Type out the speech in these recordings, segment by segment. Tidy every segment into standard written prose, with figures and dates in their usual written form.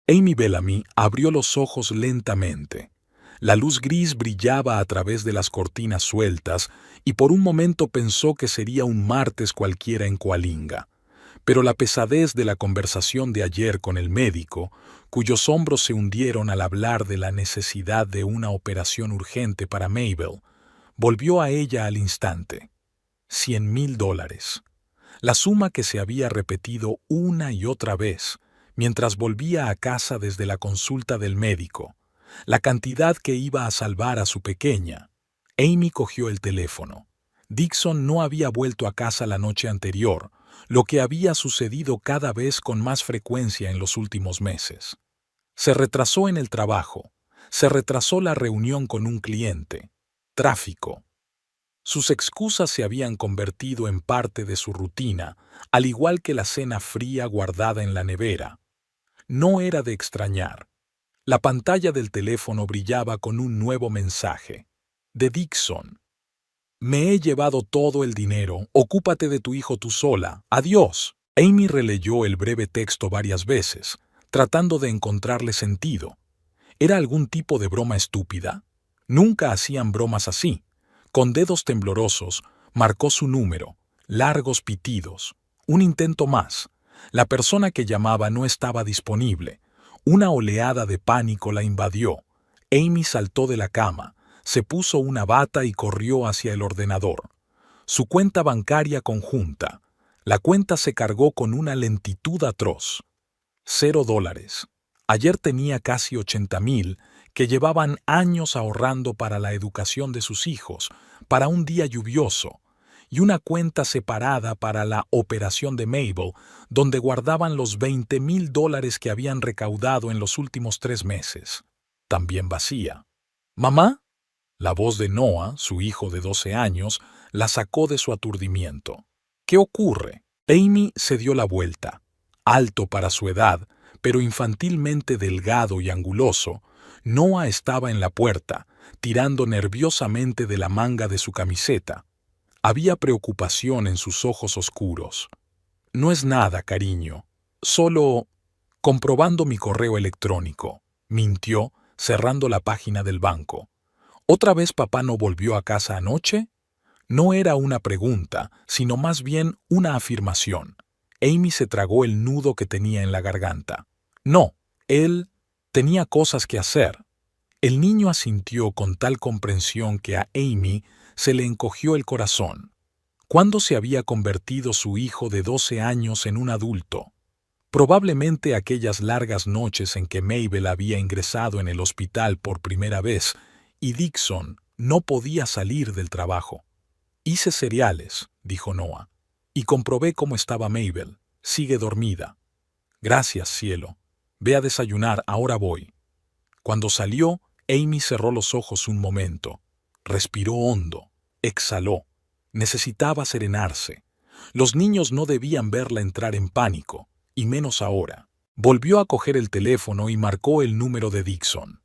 Amy Bellamy abrió los ojos lentamente. La luz gris brillaba a través de las cortinas sueltas y por un momento pensó que sería un martes cualquiera en Coalinga. Pero la pesadez de la conversación de ayer con el médico, cuyos hombros se hundieron al hablar de la necesidad de una operación urgente para Mabel, volvió a ella al instante. $100,000. La suma que se había repetido una y otra vez, mientras volvía a casa desde la consulta del médico. La cantidad que iba a salvar a su pequeña. Amy cogió el teléfono. Dixon no había vuelto a casa la noche anterior, lo que había sucedido cada vez con más frecuencia en los últimos meses. Se retrasó en el trabajo, se retrasó la reunión con un cliente. Tráfico. Sus excusas se habían convertido en parte de su rutina, al igual que la cena fría guardada en la nevera. No era de extrañar. La pantalla del teléfono brillaba con un nuevo mensaje. De Dixon. Me he llevado todo el dinero, ocúpate de tu hijo tú sola, adiós. Amy releyó el breve texto varias veces, tratando de encontrarle sentido. ¿Era algún tipo de broma estúpida? Nunca hacían bromas así. Con dedos temblorosos, marcó su número, largos pitidos. Un intento más. La persona que llamaba no estaba disponible. Una oleada de pánico la invadió. Amy saltó de la cama, se puso una bata y corrió hacia el ordenador. Su cuenta bancaria conjunta. La cuenta se cargó con una lentitud atroz. $0. Ayer tenía casi 80,000 que llevaban años ahorrando para la educación de sus hijos, para un día lluvioso, y una cuenta separada para la operación de Mabel, donde guardaban los $20,000 que habían recaudado en los últimos 3 meses. También vacía. ¿Mamá? La voz de Noah, su hijo de 12 años, la sacó de su aturdimiento. ¿Qué ocurre? Amy se dio la vuelta. Alto para su edad, pero infantilmente delgado y anguloso, Noah estaba en la puerta, tirando nerviosamente de la manga de su camiseta. Había preocupación en sus ojos oscuros. No es nada, cariño. Solo comprobando mi correo electrónico, mintió, cerrando la página del banco. ¿Otra vez papá no volvió a casa anoche? No era una pregunta, sino más bien una afirmación. Amy se tragó el nudo que tenía en la garganta. No, él tenía cosas que hacer. El niño asintió con tal comprensión que a Amy se le encogió el corazón. ¿Cuándo se había convertido su hijo de 12 años en un adulto? Probablemente aquellas largas noches en que Mabel había ingresado en el hospital por primera vez y Dixon no podía salir del trabajo. Hice cereales, dijo Noah, y comprobé cómo estaba Mabel. Sigue dormida. Gracias, cielo. Ve a desayunar, ahora voy. Cuando salió, Amy cerró los ojos un momento. Respiró hondo. Exhaló. Necesitaba serenarse. Los niños no debían verla entrar en pánico, y menos ahora. Volvió a coger el teléfono y marcó el número de Dixon.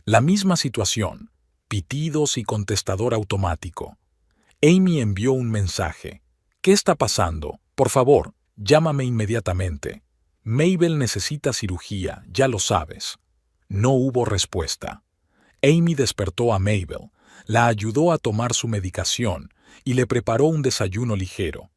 La misma situación. Pitidos y contestador automático. Amy envió un mensaje. ¿Qué está pasando? Por favor, llámame inmediatamente. Mabel necesita cirugía, ya lo sabes. No hubo respuesta. Amy despertó a Mabel, la ayudó a tomar su medicación y le preparó un desayuno ligero.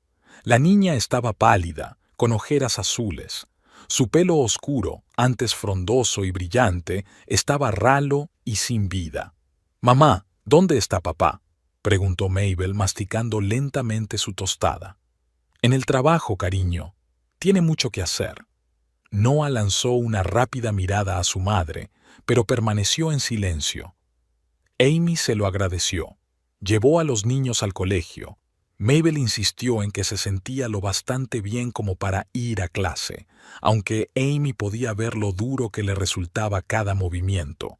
La niña estaba pálida, con ojeras azules. Su pelo oscuro, antes frondoso y brillante, estaba ralo y sin vida. «Mamá, ¿dónde está papá?», preguntó Mabel masticando lentamente su tostada. «En el trabajo, cariño. Tiene mucho que hacer». Noah lanzó una rápida mirada a su madre, pero permaneció en silencio. Amy se lo agradeció. Llevó a los niños al colegio. Mabel insistió en que se sentía lo bastante bien como para ir a clase, aunque Amy podía ver lo duro que le resultaba cada movimiento.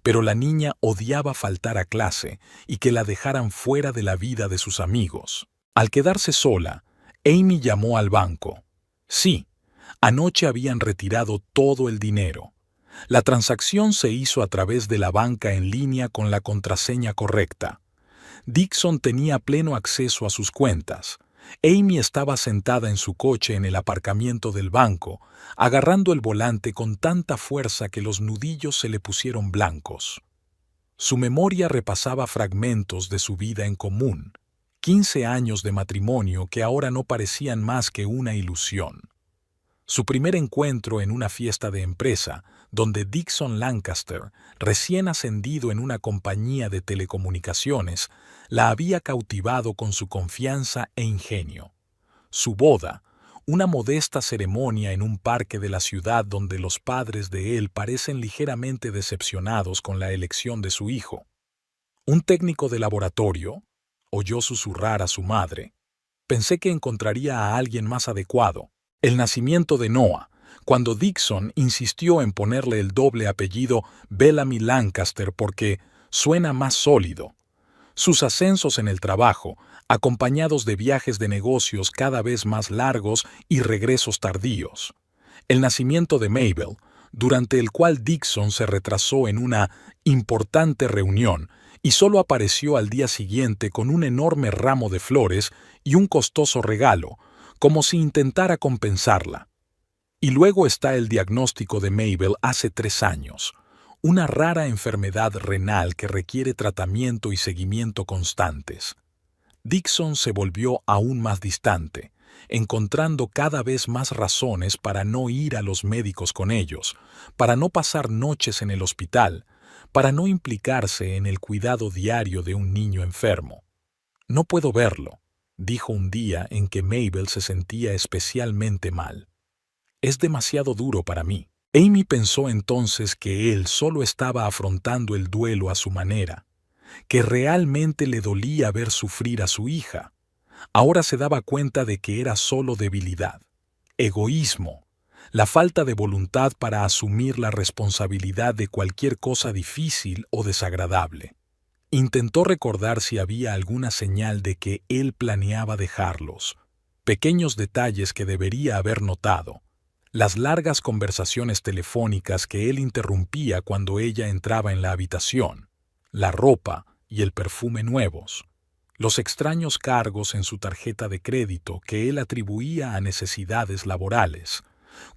Pero la niña odiaba faltar a clase y que la dejaran fuera de la vida de sus amigos. Al quedarse sola, Amy llamó al banco. Sí, anoche habían retirado todo el dinero. La transacción se hizo a través de la banca en línea con la contraseña correcta. Dixon tenía pleno acceso a sus cuentas. Amy estaba sentada en su coche en el aparcamiento del banco, agarrando el volante con tanta fuerza que los nudillos se le pusieron blancos. Su memoria repasaba fragmentos de su vida en común, 15 años de matrimonio que ahora no parecían más que una ilusión. Su primer encuentro en una fiesta de empresa, donde Dixon Lancaster, recién ascendido en una compañía de telecomunicaciones, la había cautivado con su confianza e ingenio. Su boda, una modesta ceremonia en un parque de la ciudad donde los padres de él parecen ligeramente decepcionados con la elección de su hijo. Un técnico de laboratorio, oyó susurrar a su madre. Pensé que encontraría a alguien más adecuado. El nacimiento de Noah, cuando Dixon insistió en ponerle el doble apellido Bellamy Lancaster porque suena más sólido. Sus ascensos en el trabajo, acompañados de viajes de negocios cada vez más largos y regresos tardíos. El nacimiento de Mabel, durante el cual Dixon se retrasó en una importante reunión y solo apareció al día siguiente con un enorme ramo de flores y un costoso regalo, como si intentara compensarla. Y luego está el diagnóstico de Mabel hace 3 años, una rara enfermedad renal que requiere tratamiento y seguimiento constantes. Dixon se volvió aún más distante, encontrando cada vez más razones para no ir a los médicos con ellos, para no pasar noches en el hospital, para no implicarse en el cuidado diario de un niño enfermo. «No puedo verlo», dijo un día en que Mabel se sentía especialmente mal. «Es demasiado duro para mí». Amy pensó entonces que él solo estaba afrontando el duelo a su manera, que realmente le dolía ver sufrir a su hija. Ahora se daba cuenta de que era solo debilidad, egoísmo, la falta de voluntad para asumir la responsabilidad de cualquier cosa difícil o desagradable. Intentó recordar si había alguna señal de que él planeaba dejarlos, pequeños detalles que debería haber notado. Las largas conversaciones telefónicas que él interrumpía cuando ella entraba en la habitación, la ropa y el perfume nuevos, los extraños cargos en su tarjeta de crédito que él atribuía a necesidades laborales.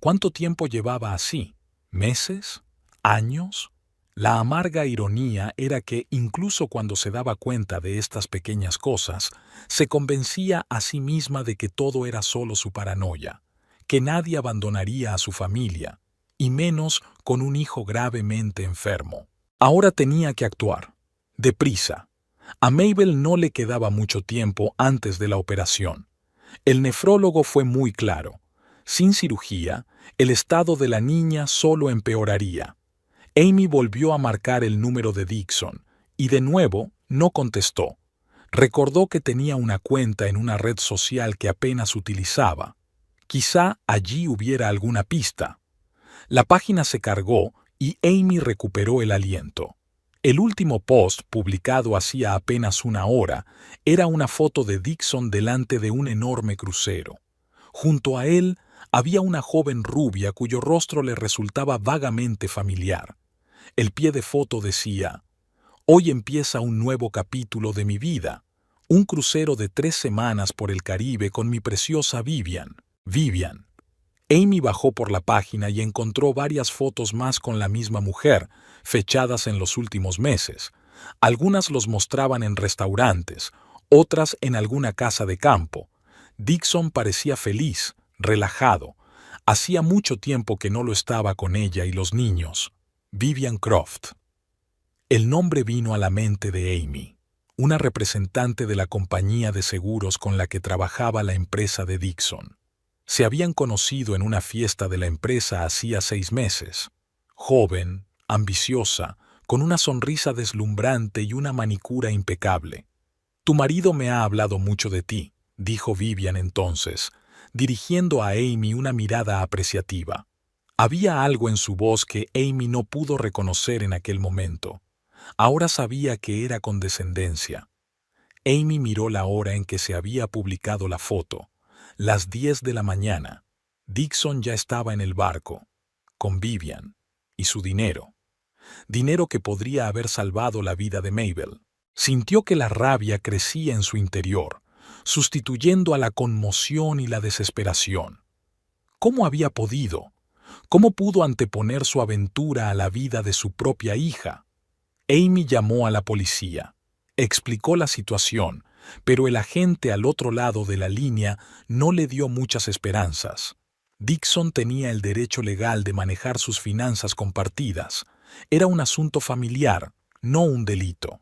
¿Cuánto tiempo llevaba así? ¿Meses? ¿Años? La amarga ironía era que, incluso cuando se daba cuenta de estas pequeñas cosas, se convencía a sí misma de que todo era solo su paranoia, que nadie abandonaría a su familia, y menos con un hijo gravemente enfermo. Ahora tenía que actuar, deprisa. A Mabel no le quedaba mucho tiempo antes de la operación. El nefrólogo fue muy claro. Sin cirugía, el estado de la niña solo empeoraría. Amy volvió a marcar el número de Dixon, y de nuevo no contestó. Recordó que tenía una cuenta en una red social que apenas utilizaba. Quizá allí hubiera alguna pista. La página se cargó y Amy recuperó el aliento. El último post, publicado hacía apenas 1 hora, era una foto de Dixon delante de un enorme crucero. Junto a él había una joven rubia cuyo rostro le resultaba vagamente familiar. El pie de foto decía: «Hoy empieza un nuevo capítulo de mi vida, un crucero de 3 semanas por el Caribe con mi preciosa Vivian». Vivian. Amy bajó por la página y encontró varias fotos más con la misma mujer, fechadas en los últimos meses. Algunas los mostraban en restaurantes, otras en alguna casa de campo. Dixon parecía feliz, relajado. Hacía mucho tiempo que no lo estaba con ella y los niños. Vivian Croft. El nombre vino a la mente de Amy, una representante de la compañía de seguros con la que trabajaba la empresa de Dixon. Se habían conocido en una fiesta de la empresa hacía 6 meses. Joven, ambiciosa, con una sonrisa deslumbrante y una manicura impecable. «Tu marido me ha hablado mucho de ti», dijo Vivian entonces, dirigiendo a Amy una mirada apreciativa. Había algo en su voz que Amy no pudo reconocer en aquel momento. Ahora sabía que era condescendencia. Amy miró la hora en que se había publicado la foto. Las 10 de la mañana. Dixon ya estaba en el barco, con Vivian, y su dinero. Dinero que podría haber salvado la vida de Mabel. Sintió que la rabia crecía en su interior, sustituyendo a la conmoción y la desesperación. ¿Cómo había podido? ¿Cómo pudo anteponer su aventura a la vida de su propia hija? Amy llamó a la policía. Explicó la situación, pero el agente al otro lado de la línea no le dio muchas esperanzas. Dixon tenía el derecho legal de manejar sus finanzas compartidas. Era un asunto familiar, no un delito.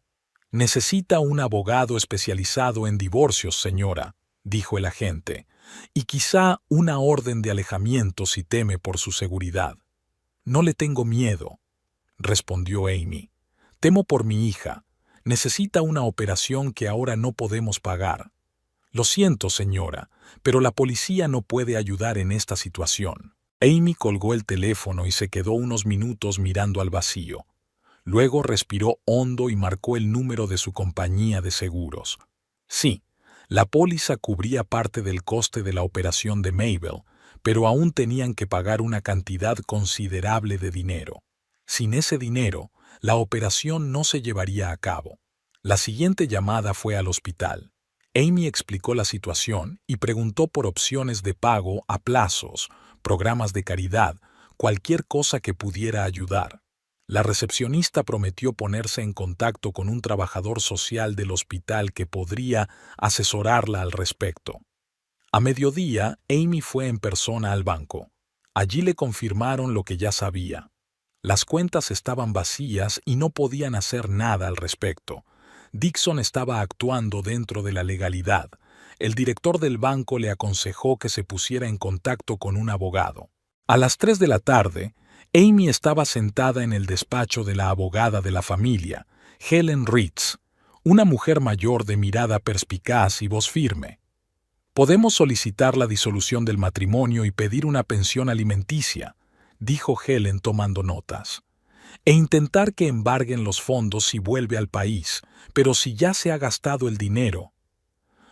Necesita un abogado especializado en divorcios, señora, dijo el agente, y quizá una orden de alejamiento si teme por su seguridad. No le tengo miedo, respondió Amy. Temo por mi hija. Necesita una operación que ahora no podemos pagar. Lo siento, señora, pero la policía no puede ayudar en esta situación. Amy colgó el teléfono y se quedó unos minutos mirando al vacío. Luego respiró hondo y marcó el número de su compañía de seguros. Sí, la póliza cubría parte del coste de la operación de Mabel, pero aún tenían que pagar una cantidad considerable de dinero. Sin ese dinero, la operación no se llevaría a cabo. La siguiente llamada fue al hospital. Amy explicó la situación y preguntó por opciones de pago a plazos, programas de caridad, cualquier cosa que pudiera ayudar. La recepcionista prometió ponerse en contacto con un trabajador social del hospital que podría asesorarla al respecto. A mediodía, Amy fue en persona al banco. Allí le confirmaron lo que ya sabía. Las cuentas estaban vacías y no podían hacer nada al respecto. Dixon estaba actuando dentro de la legalidad. El director del banco le aconsejó que se pusiera en contacto con un abogado. A las 3 de la tarde, Amy estaba sentada en el despacho de la abogada de la familia, Helen Ritz, una mujer mayor de mirada perspicaz y voz firme. «Podemos solicitar la disolución del matrimonio y pedir una pensión alimenticia», dijo Helen tomando notas, «e intentar que embarguen los fondos si vuelve al país, pero si ya se ha gastado el dinero».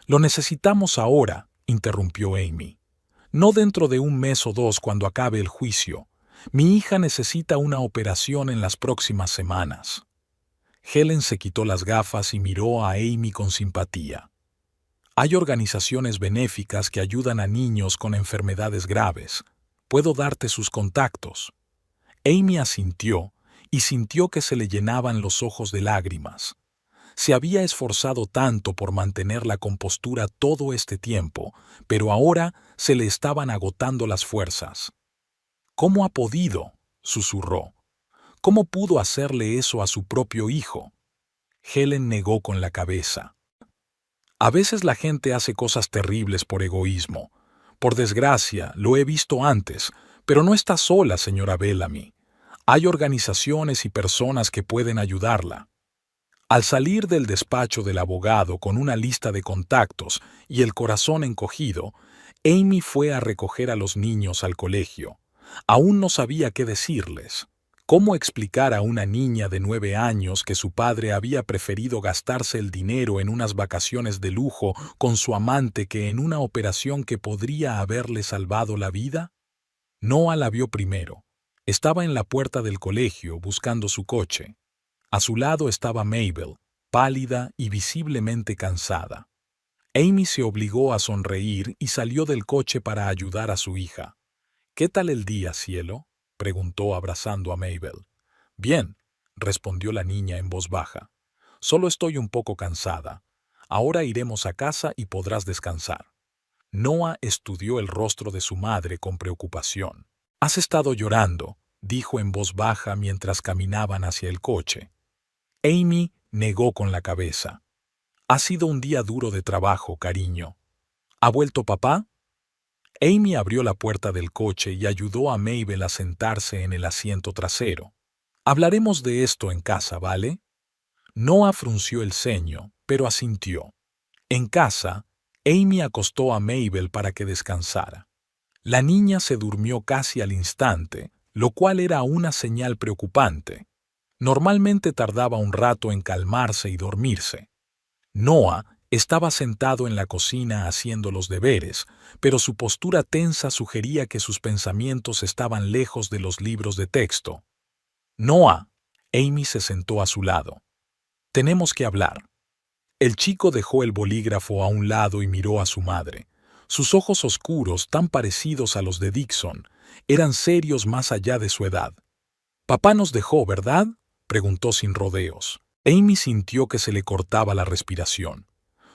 «Lo necesitamos ahora», interrumpió Amy. «No dentro de un mes o dos cuando acabe el juicio. Mi hija necesita una operación en las próximas semanas». Helen se quitó las gafas y miró a Amy con simpatía. «Hay organizaciones benéficas que ayudan a niños con enfermedades graves. Puedo darte sus contactos». Amy asintió y sintió que se le llenaban los ojos de lágrimas. Se había esforzado tanto por mantener la compostura todo este tiempo, pero ahora se le estaban agotando las fuerzas. «¿Cómo ha podido?», susurró. «¿Cómo pudo hacerle eso a su propio hijo?». Helen negó con la cabeza. «A veces la gente hace cosas terribles por egoísmo. Por desgracia, lo he visto antes, pero no está sola, señora Bellamy. Hay organizaciones y personas que pueden ayudarla». Al salir del despacho del abogado con una lista de contactos y el corazón encogido, Amy fue a recoger a los niños al colegio. Aún no sabía qué decirles. ¿Cómo explicar a una niña de 9 años que su padre había preferido gastarse el dinero en unas vacaciones de lujo con su amante que en una operación que podría haberle salvado la vida? Noah la vio primero. Estaba en la puerta del colegio buscando su coche. A su lado estaba Mabel, pálida y visiblemente cansada. Amy se obligó a sonreír y salió del coche para ayudar a su hija. «¿Qué tal el día, cielo?», preguntó abrazando a Mabel. «Bien», respondió la niña en voz baja. «Solo estoy un poco cansada. Ahora iremos a casa y podrás descansar». Noah estudió el rostro de su madre con preocupación. «Has estado llorando», dijo en voz baja mientras caminaban hacia el coche. Amy negó con la cabeza. «Ha sido un día duro de trabajo, cariño». «¿Ha vuelto papá?». Amy abrió la puerta del coche y ayudó a Mabel a sentarse en el asiento trasero. «Hablaremos de esto en casa, ¿vale?». Noah frunció el ceño, pero asintió. En casa, Amy acostó a Mabel para que descansara. La niña se durmió casi al instante, lo cual era una señal preocupante. Normalmente tardaba un rato en calmarse y dormirse. Noah estaba sentado en la cocina haciendo los deberes, pero su postura tensa sugería que sus pensamientos estaban lejos de los libros de texto. «Noah», Amy se sentó a su lado. «Tenemos que hablar». El chico dejó el bolígrafo a un lado y miró a su madre. Sus ojos oscuros, tan parecidos a los de Dixon, eran serios más allá de su edad. «Papá nos dejó, ¿verdad?», preguntó sin rodeos. Amy sintió que se le cortaba la respiración.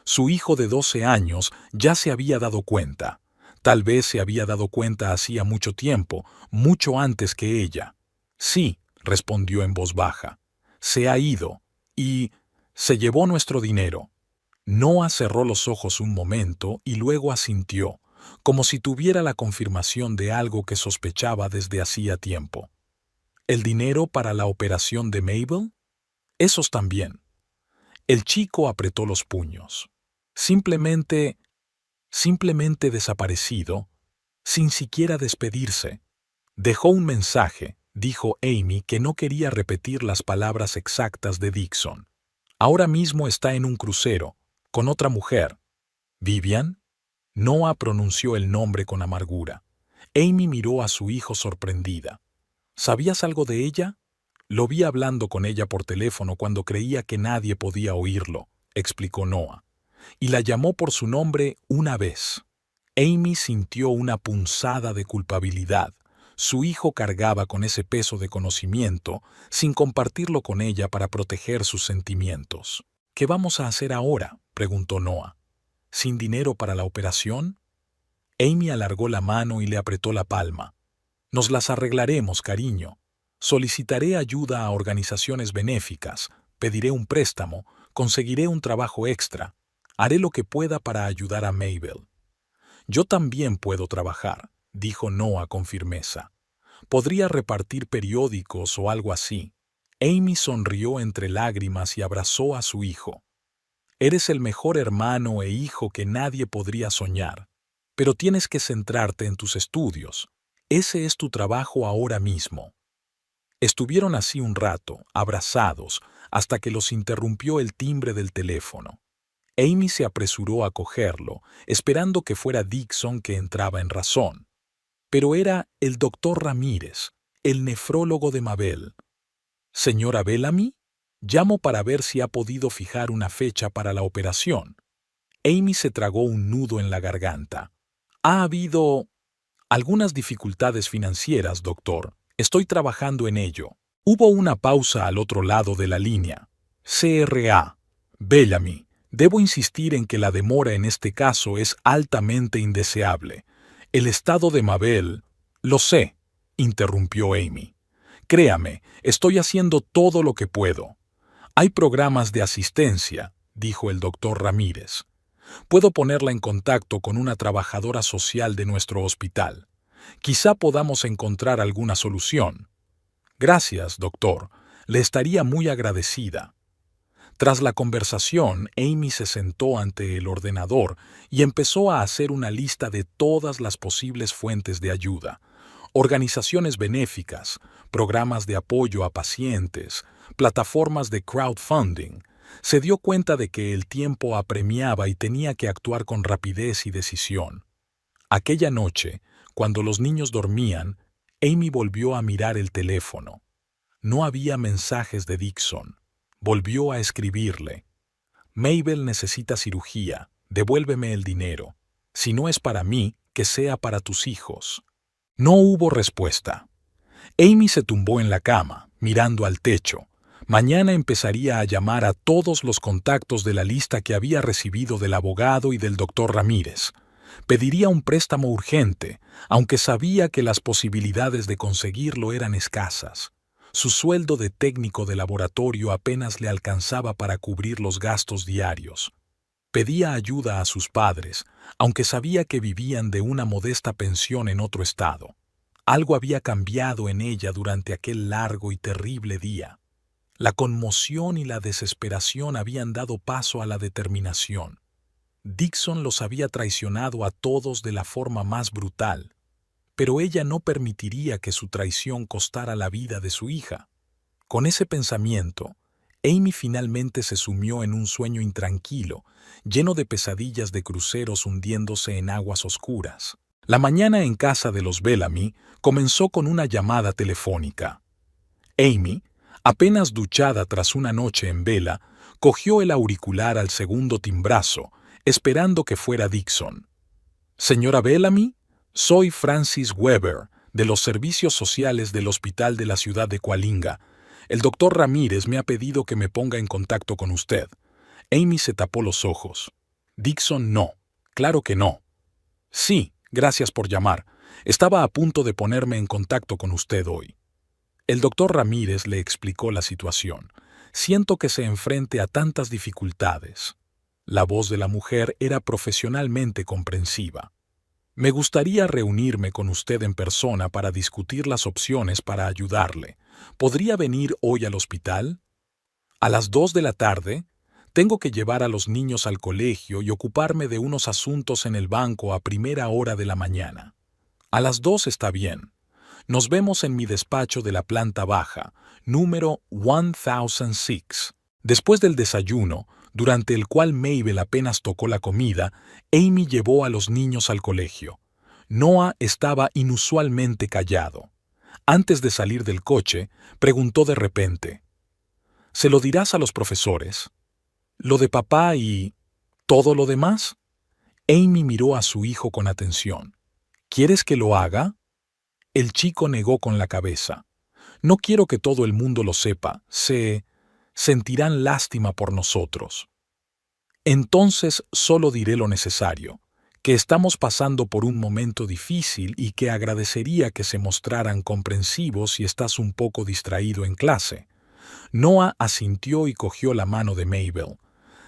Su hijo de 12 años ya se había dado cuenta. Tal vez se había dado cuenta hacía mucho tiempo, mucho antes que ella. «Sí», respondió en voz baja. «Se ha ido. Y se llevó nuestro dinero». Noah cerró los ojos un momento y luego asintió, como si tuviera la confirmación de algo que sospechaba desde hacía tiempo. ¿El dinero para la operación de Mabel? Esos también. El chico apretó los puños. Simplemente desaparecido, sin siquiera despedirse. Dejó un mensaje, dijo Amy, que no quería repetir las palabras exactas de Dixon. Ahora mismo está en un crucero, con otra mujer. ¿Vivian? Noah pronunció el nombre con amargura. Amy miró a su hijo sorprendida. ¿Sabías algo de ella? Lo vi hablando con ella por teléfono cuando creía que nadie podía oírlo, explicó Noah. Y la llamó por su nombre una vez. Amy sintió una punzada de culpabilidad. Su hijo cargaba con ese peso de conocimiento sin compartirlo con ella para proteger sus sentimientos. ¿Qué vamos a hacer ahora?, preguntó Noah. ¿Sin dinero para la operación? Amy alargó la mano y le apretó la palma. Nos las arreglaremos, cariño. Solicitaré ayuda a organizaciones benéficas, pediré un préstamo, conseguiré un trabajo extra. Haré lo que pueda para ayudar a Mabel. Yo también puedo trabajar, dijo Noah con firmeza. Podría repartir periódicos o algo así. Amy sonrió entre lágrimas y abrazó a su hijo. Eres el mejor hermano e hijo que nadie podría soñar. Pero tienes que centrarte en tus estudios. Ese es tu trabajo ahora mismo. Estuvieron así un rato, abrazados, hasta que los interrumpió el timbre del teléfono. Amy se apresuró a cogerlo, esperando que fuera Dixon que entraba en razón. Pero era el doctor Ramírez, el nefrólogo de Mabel. «Señora Bellamy, llamo para ver si ha podido fijar una fecha para la operación». Amy se tragó un nudo en la garganta. «Ha habido algunas dificultades financieras, doctor. Estoy trabajando en ello». Hubo una pausa al otro lado de la línea. «CRA. Bellamy, debo insistir en que la demora en este caso es altamente indeseable. El estado de Mabel...» «Lo sé», interrumpió Amy. «Créame, estoy haciendo todo lo que puedo». «Hay programas de asistencia», dijo el doctor Ramírez. «Puedo ponerla en contacto con una trabajadora social de nuestro hospital. Quizá podamos encontrar alguna solución». «Gracias, doctor. Le estaría muy agradecida». Tras la conversación, Amy se sentó ante el ordenador y empezó a hacer una lista de todas las posibles fuentes de ayuda. Organizaciones benéficas, programas de apoyo a pacientes, plataformas de crowdfunding. Se dio cuenta de que el tiempo apremiaba y tenía que actuar con rapidez y decisión. Aquella noche, cuando los niños dormían, Amy volvió a mirar el teléfono. No había mensajes de Dixon. Volvió a escribirle. «Mabel necesita cirugía. Devuélveme el dinero. Si no es para mí, que sea para tus hijos». No hubo respuesta. Amy se tumbó en la cama, mirando al techo. Mañana empezaría a llamar a todos los contactos de la lista que había recibido del abogado y del doctor Ramírez. Pediría un préstamo urgente, aunque sabía que las posibilidades de conseguirlo eran escasas. Su sueldo de técnico de laboratorio apenas le alcanzaba para cubrir los gastos diarios. Pedía ayuda a sus padres, aunque sabía que vivían de una modesta pensión en otro estado. Algo había cambiado en ella durante aquel largo y terrible día. La conmoción y la desesperación habían dado paso a la determinación. Dixon los había traicionado a todos de la forma más brutal, pero ella no permitiría que su traición costara la vida de su hija. Con ese pensamiento, Amy finalmente se sumió en un sueño intranquilo, lleno de pesadillas de cruceros hundiéndose en aguas oscuras. La mañana en casa de los Bellamy comenzó con una llamada telefónica. Amy, apenas duchada tras una noche en vela, Cogió el auricular al segundo timbrazo, esperando que fuera Dixon. «Señora Bellamy, soy Francis Weber, de los servicios sociales del hospital de la ciudad de Coalinga. El doctor Ramírez me ha pedido que me ponga en contacto con usted». Amy se tapó los ojos. «Dixon, no. Claro que no». «Sí, gracias por llamar. Estaba a punto de ponerme en contacto con usted hoy». El doctor Ramírez le explicó la situación. «Siento que se enfrente a tantas dificultades». La voz de la mujer era profesionalmente comprensiva. «Me gustaría reunirme con usted en persona para discutir las opciones para ayudarle. ¿Podría venir hoy al hospital?» «A las 2 de la tarde. Tengo que llevar a los niños al colegio y ocuparme de unos asuntos en el banco a primera hora de la mañana». «A las 2 está bien. Nos vemos en mi despacho de la planta baja, número 1006». Después del desayuno, durante el cual Mabel apenas tocó la comida, Amy llevó a los niños al colegio. Noah estaba inusualmente callado. Antes de salir del coche, preguntó de repente: «¿Se lo dirás a los profesores? ¿Lo de papá y todo lo demás?» Amy miró a su hijo con atención. «¿Quieres que lo haga?» El chico negó con la cabeza. «No quiero que todo el mundo lo sepa. Sentirán lástima por nosotros». «Entonces solo diré lo necesario, que estamos pasando por un momento difícil y que agradecería que se mostraran comprensivos si estás un poco distraído en clase». Noah asintió y cogió la mano de Mabel.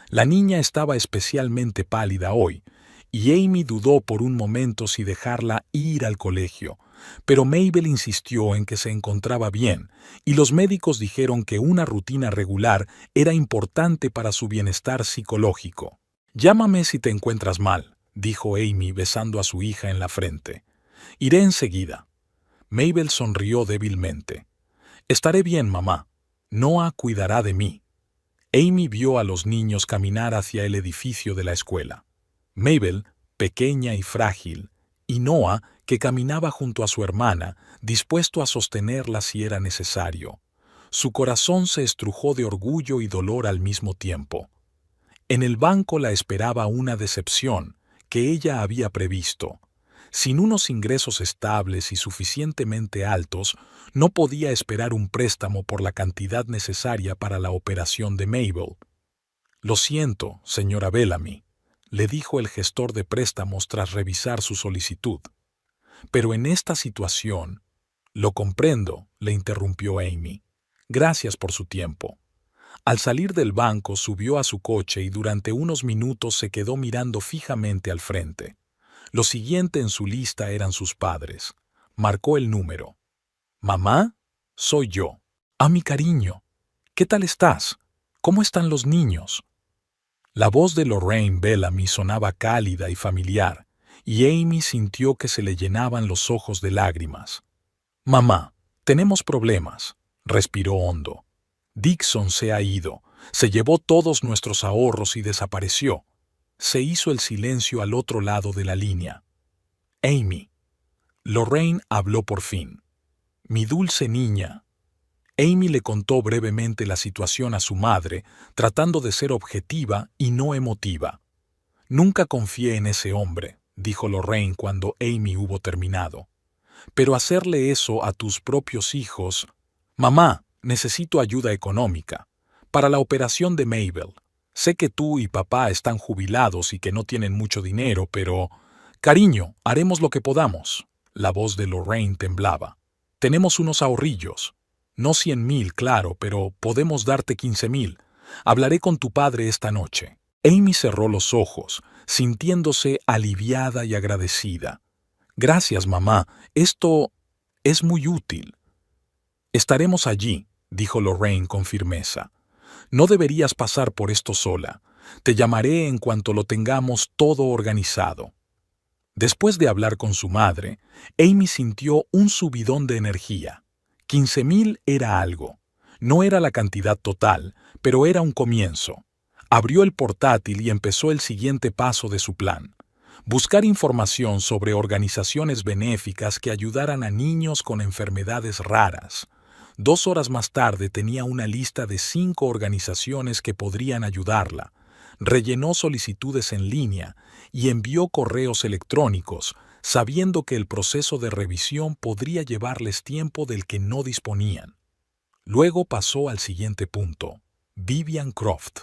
La niña estaba especialmente pálida hoy, y Amy dudó por un momento si dejarla ir al colegio, pero Mabel insistió en que se encontraba bien, y los médicos dijeron que una rutina regular era importante para su bienestar psicológico. «Llámame si te encuentras mal», dijo Amy besando a su hija en la frente. «Iré enseguida». Mabel sonrió débilmente. «Estaré bien, mamá. Noah cuidará de mí». Amy vio a los niños caminar hacia el edificio de la escuela. Mabel, pequeña y frágil, y Noah, que caminaba junto a su hermana, dispuesto a sostenerla si era necesario. Su corazón se estrujó de orgullo y dolor al mismo tiempo. En el banco la esperaba una decepción que ella había previsto. Sin unos ingresos estables y suficientemente altos, no podía esperar un préstamo por la cantidad necesaria para la operación de Mabel. «Lo siento, señora Bellamy», le dijo el gestor de préstamos tras revisar su solicitud. «Pero en esta situación...». «Lo comprendo», le interrumpió Amy. «Gracias por su tiempo». Al salir del banco subió a su coche y durante unos minutos se quedó mirando fijamente al frente. Lo siguiente en su lista eran sus padres. Marcó el número. «Mamá, soy yo». «Ah, mi cariño. ¿Qué tal estás? ¿Cómo están los niños?» La voz de Lorraine Bellamy sonaba cálida y familiar, y Amy sintió que se le llenaban los ojos de lágrimas. «Mamá, tenemos problemas», respiró hondo. «Dixon se ha ido, se llevó todos nuestros ahorros y desapareció». Se hizo el silencio al otro lado de la línea. «Amy». Lorraine habló por fin. «Mi dulce niña». Amy le contó brevemente la situación a su madre, tratando de ser objetiva y no emotiva. «Nunca confié en ese hombre», dijo Lorraine cuando Amy hubo terminado. «Pero hacerle eso a tus propios hijos...». «Mamá, necesito ayuda económica. Para la operación de Mabel. Sé que tú y papá están jubilados y que no tienen mucho dinero, pero... Cariño, haremos lo que podamos». La voz de Lorraine temblaba. «Tenemos unos ahorrillos. No 100,000, claro, pero podemos darte 15,000. Hablaré con tu padre esta noche». Amy cerró los ojos, sintiéndose aliviada y agradecida. «Gracias, mamá. Esto es muy útil». «Estaremos allí», dijo Lorraine con firmeza. «No deberías pasar por esto sola. Te llamaré en cuanto lo tengamos todo organizado». Después de hablar con su madre, Amy sintió un subidón de energía. 15,000 era algo. No era la cantidad total, pero era un comienzo. Abrió el portátil y empezó el siguiente paso de su plan: buscar información sobre organizaciones benéficas que ayudaran a niños con enfermedades raras. 2 horas más tarde tenía una lista de 5 organizaciones que podrían ayudarla. Rellenó solicitudes en línea y envió correos electrónicos, sabiendo que el proceso de revisión podría llevarles tiempo del que no disponían. Luego pasó al siguiente punto: Vivian Croft.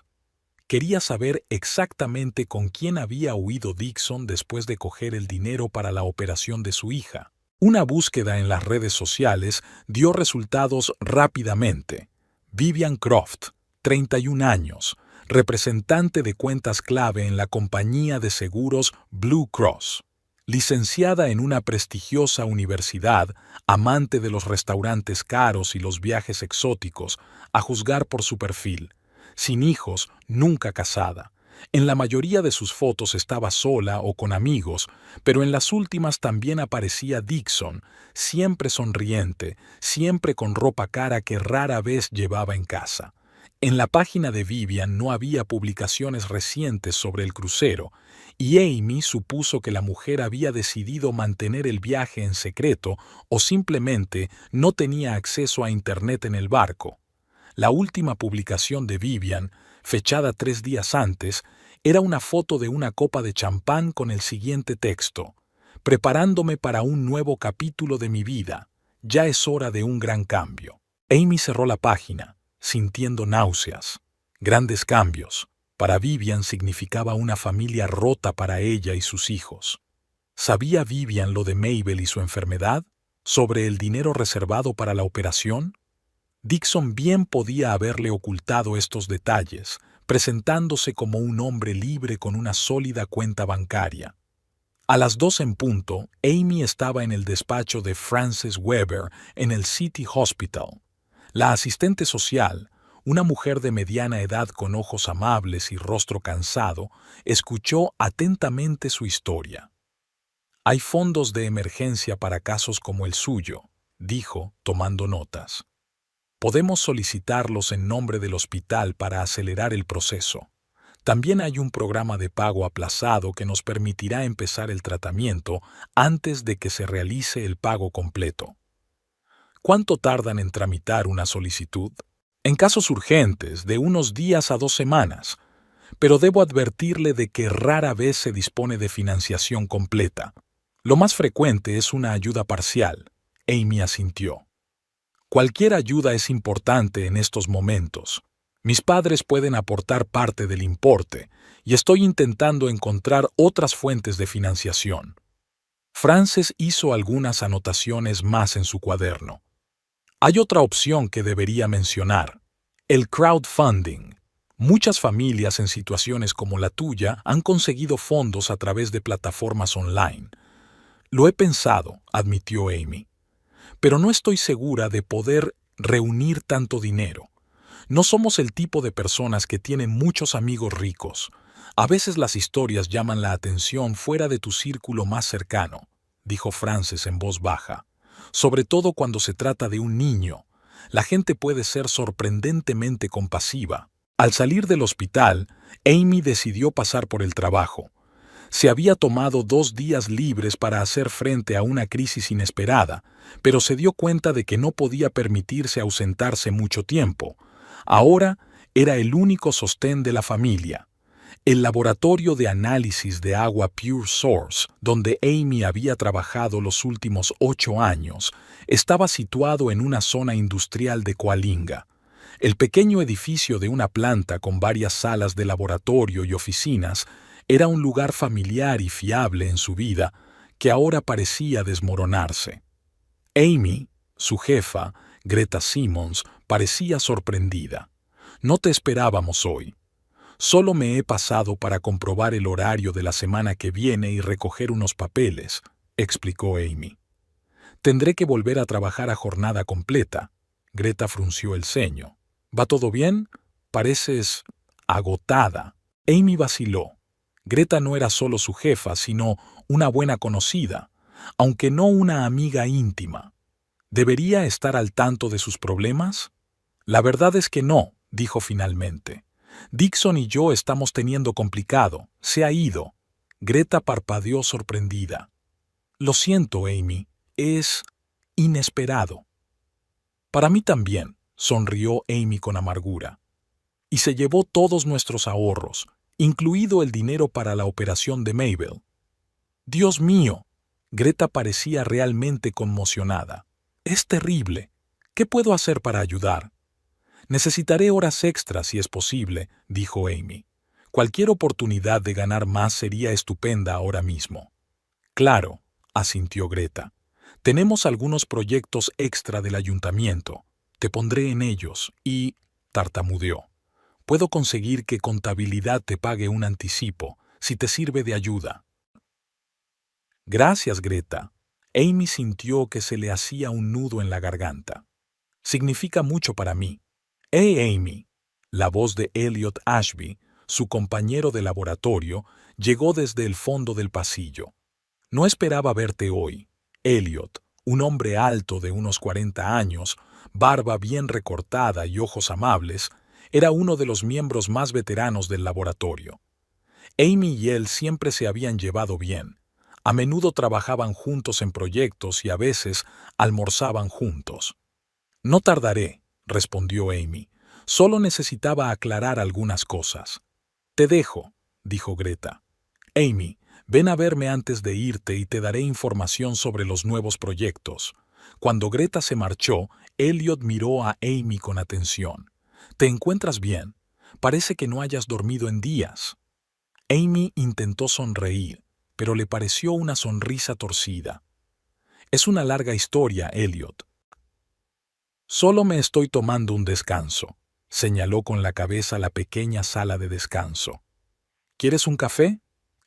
Quería saber exactamente con quién había huido Dixon después de coger el dinero para la operación de su hija. Una búsqueda en las redes sociales dio resultados rápidamente. Vivian Croft, 31 años, representante de cuentas clave en la compañía de seguros Blue Cross. Licenciada en una prestigiosa universidad, amante de los restaurantes caros y los viajes exóticos, a juzgar por su perfil. Sin hijos, nunca casada. En la mayoría de sus fotos estaba sola o con amigos, pero en las últimas también aparecía Dixon, siempre sonriente, siempre con ropa cara que rara vez llevaba en casa. En la página de Vivian no había publicaciones recientes sobre el crucero, y Amy supuso que la mujer había decidido mantener el viaje en secreto o simplemente no tenía acceso a Internet en el barco. La última publicación de Vivian, fechada 3 días antes, era una foto de una copa de champán con el siguiente texto: preparándome para un nuevo capítulo de mi vida. Ya es hora de un gran cambio. Amy cerró la página, sintiendo náuseas. Grandes cambios. Para Vivian significaba una familia rota para ella y sus hijos. ¿Sabía Vivian lo de Mabel y su enfermedad? ¿Sobre el dinero reservado para la operación? Dixon bien podía haberle ocultado estos detalles, presentándose como un hombre libre con una sólida cuenta bancaria. A las 2 en punto, Amy estaba en el despacho de Frances Weber en el City Hospital. La asistente social, una mujer de mediana edad con ojos amables y rostro cansado, escuchó atentamente su historia. «Hay fondos de emergencia para casos como el suyo», dijo, tomando notas. «Podemos solicitarlos en nombre del hospital para acelerar el proceso. También hay un programa de pago aplazado que nos permitirá empezar el tratamiento antes de que se realice el pago completo». ¿Cuánto tardan en tramitar una solicitud? En casos urgentes, de unos días a 2 semanas. Pero debo advertirle de que rara vez se dispone de financiación completa. Lo más frecuente es una ayuda parcial. Amy asintió. Cualquier ayuda es importante en estos momentos. Mis padres pueden aportar parte del importe y estoy intentando encontrar otras fuentes de financiación. Frances hizo algunas anotaciones más en su cuaderno. Hay otra opción que debería mencionar: el crowdfunding. Muchas familias en situaciones como la tuya han conseguido fondos a través de plataformas online. Lo he pensado, admitió Amy, pero no estoy segura de poder reunir tanto dinero. No somos el tipo de personas que tienen muchos amigos ricos. A veces las historias llaman la atención fuera de tu círculo más cercano, dijo Frances en voz baja. Sobre todo cuando se trata de un niño. La gente puede ser sorprendentemente compasiva. Al salir del hospital, Amy decidió pasar por el trabajo. Se había tomado 2 días libres para hacer frente a una crisis inesperada, pero se dio cuenta de que no podía permitirse ausentarse mucho tiempo. Ahora era el único sostén de la familia. El laboratorio de análisis de agua Pure Source, donde Amy había trabajado los últimos 8 años, estaba situado en una zona industrial de Coalinga. El pequeño edificio de una planta con varias salas de laboratorio y oficinas era un lugar familiar y fiable en su vida que ahora parecía desmoronarse. Amy, su jefa, Greta Simmons, parecía sorprendida. «No te esperábamos hoy. Solo me he pasado para comprobar el horario de la semana que viene y recoger unos papeles», explicó Amy. «Tendré que volver a trabajar a jornada completa». Greta frunció el ceño. «¿Va todo bien? Pareces agotada». Amy vaciló. Greta no era solo su jefa, sino una buena conocida, aunque no una amiga íntima. ¿Debería estar al tanto de sus problemas? La verdad es que no, dijo finalmente. Dixon y yo estamos teniendo complicado. Se ha ido. Greta parpadeó sorprendida. Lo siento, Amy. Es inesperado. Para mí también, sonrió Amy con amargura. Y se llevó todos nuestros ahorros, incluido el dinero para la operación de Mabel. Dios mío, Greta parecía realmente conmocionada. Es terrible. ¿Qué puedo hacer para ayudar? Necesitaré horas extras si es posible, dijo Amy. Cualquier oportunidad de ganar más sería estupenda ahora mismo. Claro, asintió Greta. Tenemos algunos proyectos extra del ayuntamiento. Te pondré en ellos y... tartamudeó. Puedo conseguir que contabilidad te pague un anticipo, si te sirve de ayuda. Gracias, Greta. Amy sintió que se le hacía un nudo en la garganta. Significa mucho para mí. Amy. La voz de Elliot Ashby, su compañero de laboratorio, llegó desde el fondo del pasillo. No esperaba verte hoy. Elliot, un hombre alto de unos 40 años, barba bien recortada y ojos amables, era uno de los miembros más veteranos del laboratorio. Amy y él siempre se habían llevado bien. A menudo trabajaban juntos en proyectos y a veces almorzaban juntos. No tardaré, respondió Amy. Solo necesitaba aclarar algunas cosas. Te dejo, dijo Greta. Amy, ven a verme antes de irte y te daré información sobre los nuevos proyectos. Cuando Greta se marchó, Elliot miró a Amy con atención. ¿Te encuentras bien? Parece que no hayas dormido en días. Amy intentó sonreír, pero le pareció una sonrisa torcida. Es una larga historia, Elliot. Solo me estoy tomando un descanso, señaló con la cabeza la pequeña sala de descanso. ¿Quieres un café?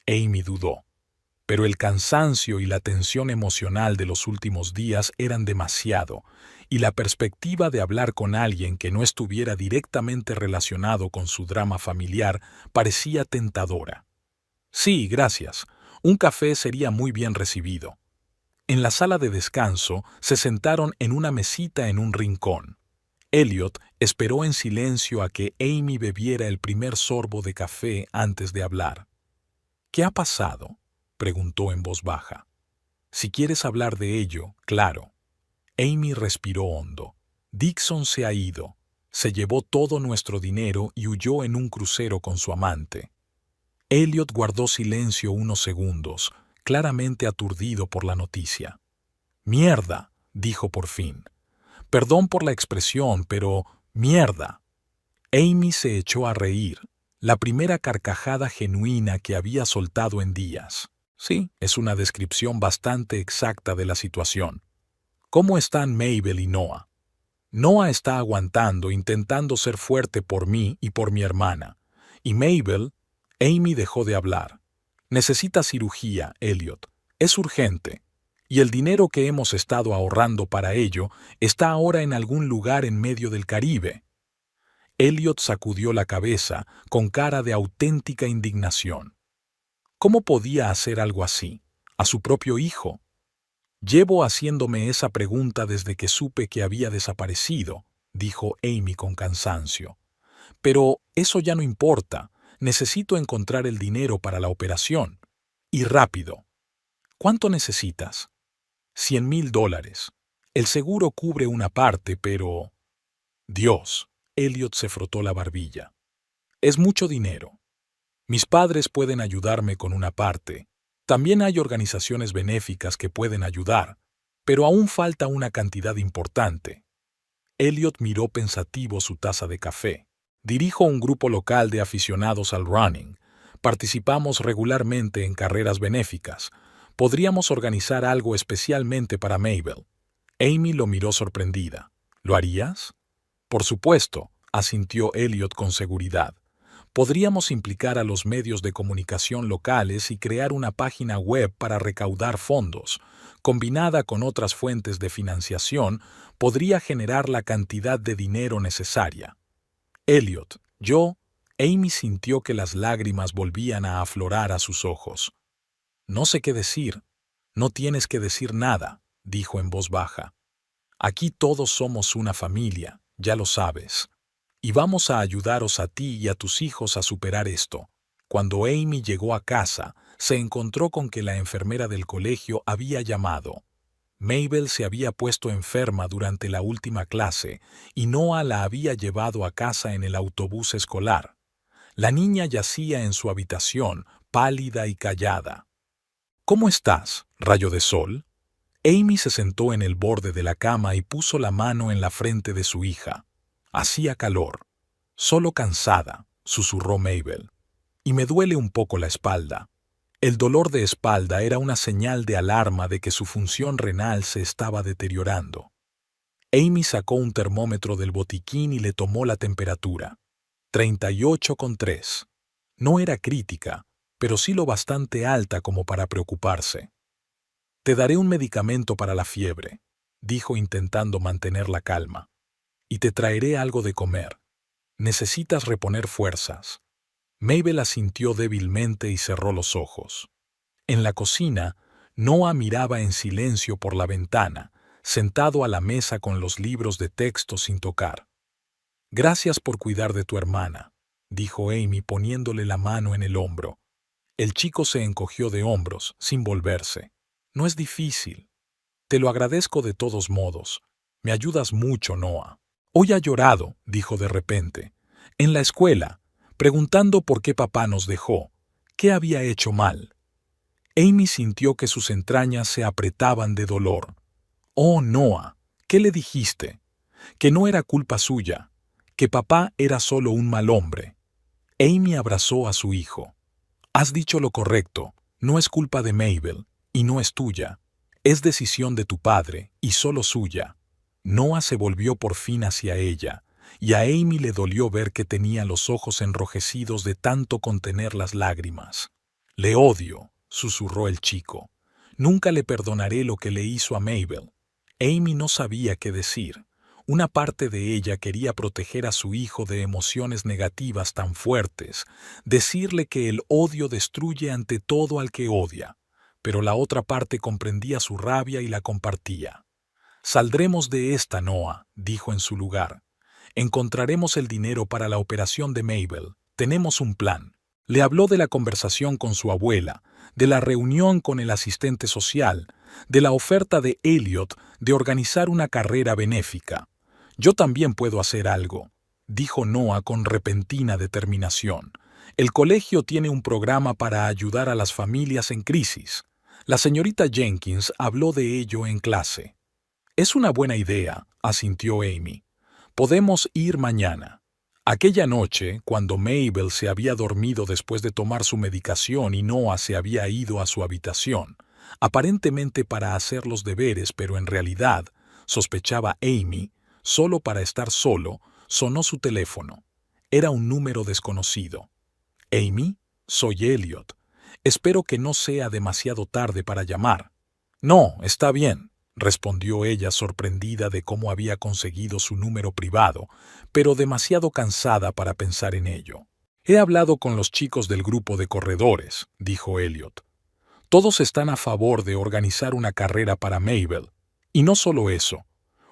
Amy dudó. Pero el cansancio y la tensión emocional de los últimos días eran demasiado, y la perspectiva de hablar con alguien que no estuviera directamente relacionado con su drama familiar parecía tentadora. Sí, gracias. Un café sería muy bien recibido. En la sala de descanso se sentaron en una mesita en un rincón. Elliot esperó en silencio a que Amy bebiera el primer sorbo de café antes de hablar. ¿Qué ha pasado?, preguntó en voz baja. Si quieres hablar de ello, claro. Amy respiró hondo. Dixon se ha ido. Se llevó todo nuestro dinero y huyó en un crucero con su amante. Elliot guardó silencio unos segundos, claramente aturdido por la noticia. «Mierda», dijo por fin. «Perdón por la expresión, pero mierda». Amy se echó a reír, la primera carcajada genuina que había soltado en días. Sí, es una descripción bastante exacta de la situación. ¿Cómo están Mabel y Noah? Noah está aguantando, intentando ser fuerte por mí y por mi hermana. Y Mabel... Amy dejó de hablar. Necesita cirugía, Elliot. Es urgente. Y el dinero que hemos estado ahorrando para ello está ahora en algún lugar en medio del Caribe. Elliot sacudió la cabeza con cara de auténtica indignación. ¿Cómo podía hacer algo así? ¿A su propio hijo? Llevo haciéndome esa pregunta desde que supe que había desaparecido, dijo Amy con cansancio. Pero eso ya no importa. Necesito encontrar el dinero para la operación. Y rápido. ¿Cuánto necesitas? $100,000. El seguro cubre una parte, pero... Dios, Elliot se frotó la barbilla. Es mucho dinero. Mis padres pueden ayudarme con una parte. También hay organizaciones benéficas que pueden ayudar, pero aún falta una cantidad importante. Elliot miró pensativo su taza de café. Dirijo un grupo local de aficionados al running. Participamos regularmente en carreras benéficas. Podríamos organizar algo especialmente para Mabel. Amy lo miró sorprendida. ¿Lo harías? Por supuesto, asintió Elliot con seguridad. Podríamos implicar a los medios de comunicación locales y crear una página web para recaudar fondos. Combinada con otras fuentes de financiación, podría generar la cantidad de dinero necesaria. Elliot, Amy sintió que las lágrimas volvían a aflorar a sus ojos. No sé qué decir. No tienes que decir nada, dijo en voz baja. Aquí todos somos una familia, ya lo sabes. Y vamos a ayudaros a ti y a tus hijos a superar esto. Cuando Amy llegó a casa, se encontró con que la enfermera del colegio había llamado. Mabel se había puesto enferma durante la última clase y Noah la había llevado a casa en el autobús escolar. La niña yacía en su habitación, pálida y callada. «¿Cómo estás, rayo de sol?» Amy se sentó en el borde de la cama y puso la mano en la frente de su hija. Hacía calor. «Solo cansada», susurró Mabel. «Y me duele un poco la espalda». El dolor de espalda era una señal de alarma de que su función renal se estaba deteriorando. Amy sacó un termómetro del botiquín y le tomó la temperatura. 38,3. No era crítica, pero sí lo bastante alta como para preocuparse. «Te daré un medicamento para la fiebre», dijo intentando mantener la calma. «Y te traeré algo de comer. Necesitas reponer fuerzas». Mabel asintió débilmente y cerró los ojos. En la cocina, Noah miraba en silencio por la ventana, sentado a la mesa con los libros de texto sin tocar. «Gracias por cuidar de tu hermana», dijo Amy poniéndole la mano en el hombro. El chico se encogió de hombros, sin volverse. «No es difícil. Te lo agradezco de todos modos. Me ayudas mucho, Noah». «Hoy ha llorado», dijo de repente. «En la escuela, preguntando por qué papá nos dejó. ¿Qué había hecho mal?» Amy sintió que sus entrañas se apretaban de dolor. «Oh, Noah, ¿qué le dijiste? Que no era culpa suya, que papá era solo un mal hombre». Amy abrazó a su hijo. «Has dicho lo correcto. No es culpa de Mabel, y no es tuya. Es decisión de tu padre, y solo suya». Noah se volvió por fin hacia ella, y a Amy le dolió ver que tenía los ojos enrojecidos de tanto contener las lágrimas. «Le odio», susurró el chico. «Nunca le perdonaré lo que le hizo a Mabel». Amy no sabía qué decir. Una parte de ella quería proteger a su hijo de emociones negativas tan fuertes, decirle que el odio destruye ante todo al que odia, pero la otra parte comprendía su rabia y la compartía. «Saldremos de esta, Noah», dijo en su lugar. «Encontraremos el dinero para la operación de Mabel. Tenemos un plan». Le habló de la conversación con su abuela, de la reunión con el asistente social, de la oferta de Elliot de organizar una carrera benéfica. «Yo también puedo hacer algo», dijo Noah con repentina determinación. «El colegio tiene un programa para ayudar a las familias en crisis. La señorita Jenkins habló de ello en clase». «Es una buena idea», asintió Amy. «Podemos ir mañana». Aquella noche, cuando Mabel se había dormido después de tomar su medicación y Noah se había ido a su habitación, aparentemente para hacer los deberes, pero en realidad, sospechaba Amy, solo para estar solo, sonó su teléfono. Era un número desconocido. «Amy, soy Elliot. Espero que no sea demasiado tarde para llamar». «No, está bien», respondió ella sorprendida de cómo había conseguido su número privado, pero demasiado cansada para pensar en ello. «He hablado con los chicos del grupo de corredores», dijo Elliot. «Todos están a favor de organizar una carrera para Mabel. Y no solo eso.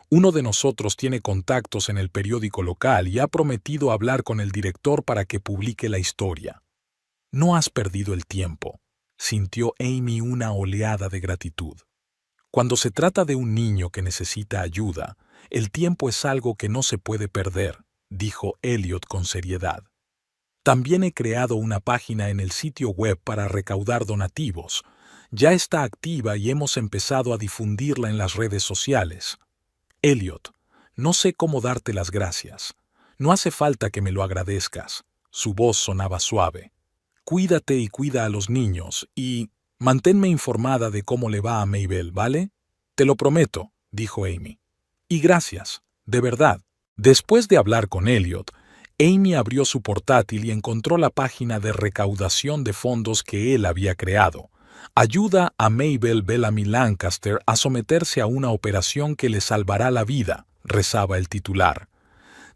Uno de nosotros tiene contactos en el periódico local y ha prometido hablar con el director para que publique la historia». «No has perdido el tiempo», sintió Amy una oleada de gratitud. Cuando se trata de un niño que necesita ayuda, el tiempo es algo que no se puede perder, dijo Elliot con seriedad. «También he creado una página en el sitio web para recaudar donativos. Ya está activa y hemos empezado a difundirla en las redes sociales. Elliot, no sé cómo darte las gracias. No hace falta que me lo agradezcas». Su voz sonaba suave. «Cuídate y cuida a los niños y manténme informada de cómo le va a Mabel, ¿vale? Te lo prometo», dijo Amy. «Y gracias, de verdad». Después de hablar con Elliot, Amy abrió su portátil y encontró la página de recaudación de fondos que él había creado. «Ayuda a Mabel Bellamy Lancaster a someterse a una operación que le salvará la vida», rezaba el titular.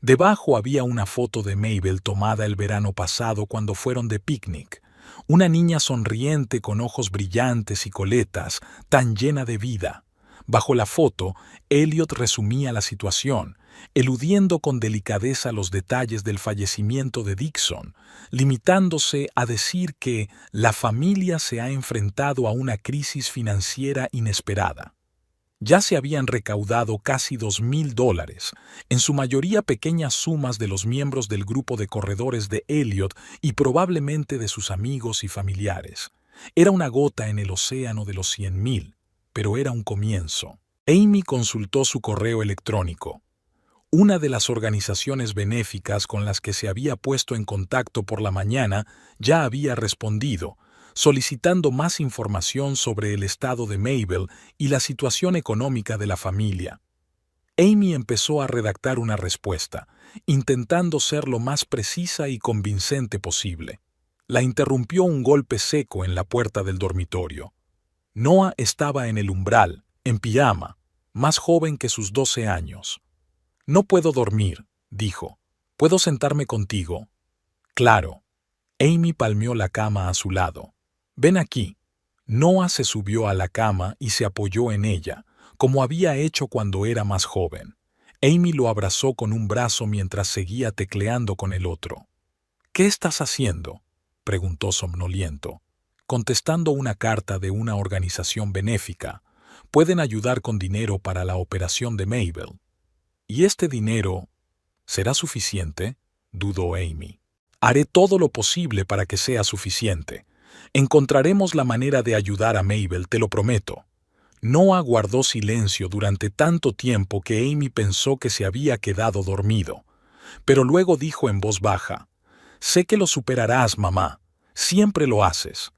Debajo había una foto de Mabel tomada el verano pasado cuando fueron de picnic. Una niña sonriente con ojos brillantes y coletas, tan llena de vida. Bajo la foto, Elliot resumía la situación, eludiendo con delicadeza los detalles del fallecimiento de Dixon, limitándose a decir que la familia se ha enfrentado a una crisis financiera inesperada. Ya se habían recaudado casi $2,000, en su mayoría pequeñas sumas de los miembros del grupo de corredores de Elliot y probablemente de sus amigos y familiares. Era una gota en el océano de los 100,000, pero era un comienzo. Amy consultó su correo electrónico. Una de las organizaciones benéficas con las que se había puesto en contacto por la mañana ya había respondido, solicitando más información sobre el estado de Mabel y la situación económica de la familia. Amy empezó a redactar una respuesta, intentando ser lo más precisa y convincente posible. La interrumpió un golpe seco en la puerta del dormitorio. Noah estaba en el umbral, en pijama, más joven que sus 12 años. «No puedo dormir», dijo. «¿Puedo sentarme contigo?» «Claro». Amy palmeó la cama a su lado. «Ven aquí». Noah se subió a la cama y se apoyó en ella, como había hecho cuando era más joven. Amy lo abrazó con un brazo mientras seguía tecleando con el otro. «¿Qué estás haciendo?», preguntó somnoliento. «Contestando una carta de una organización benéfica. Pueden ayudar con dinero para la operación de Mabel». «¿Y este dinero será suficiente?», dudó Amy. «Haré todo lo posible para que sea suficiente. Encontraremos la manera de ayudar a Mabel, te lo prometo». Noah guardó silencio durante tanto tiempo que Amy pensó que se había quedado dormido. Pero luego dijo en voz baja, «Sé que lo superarás, mamá. Siempre lo haces».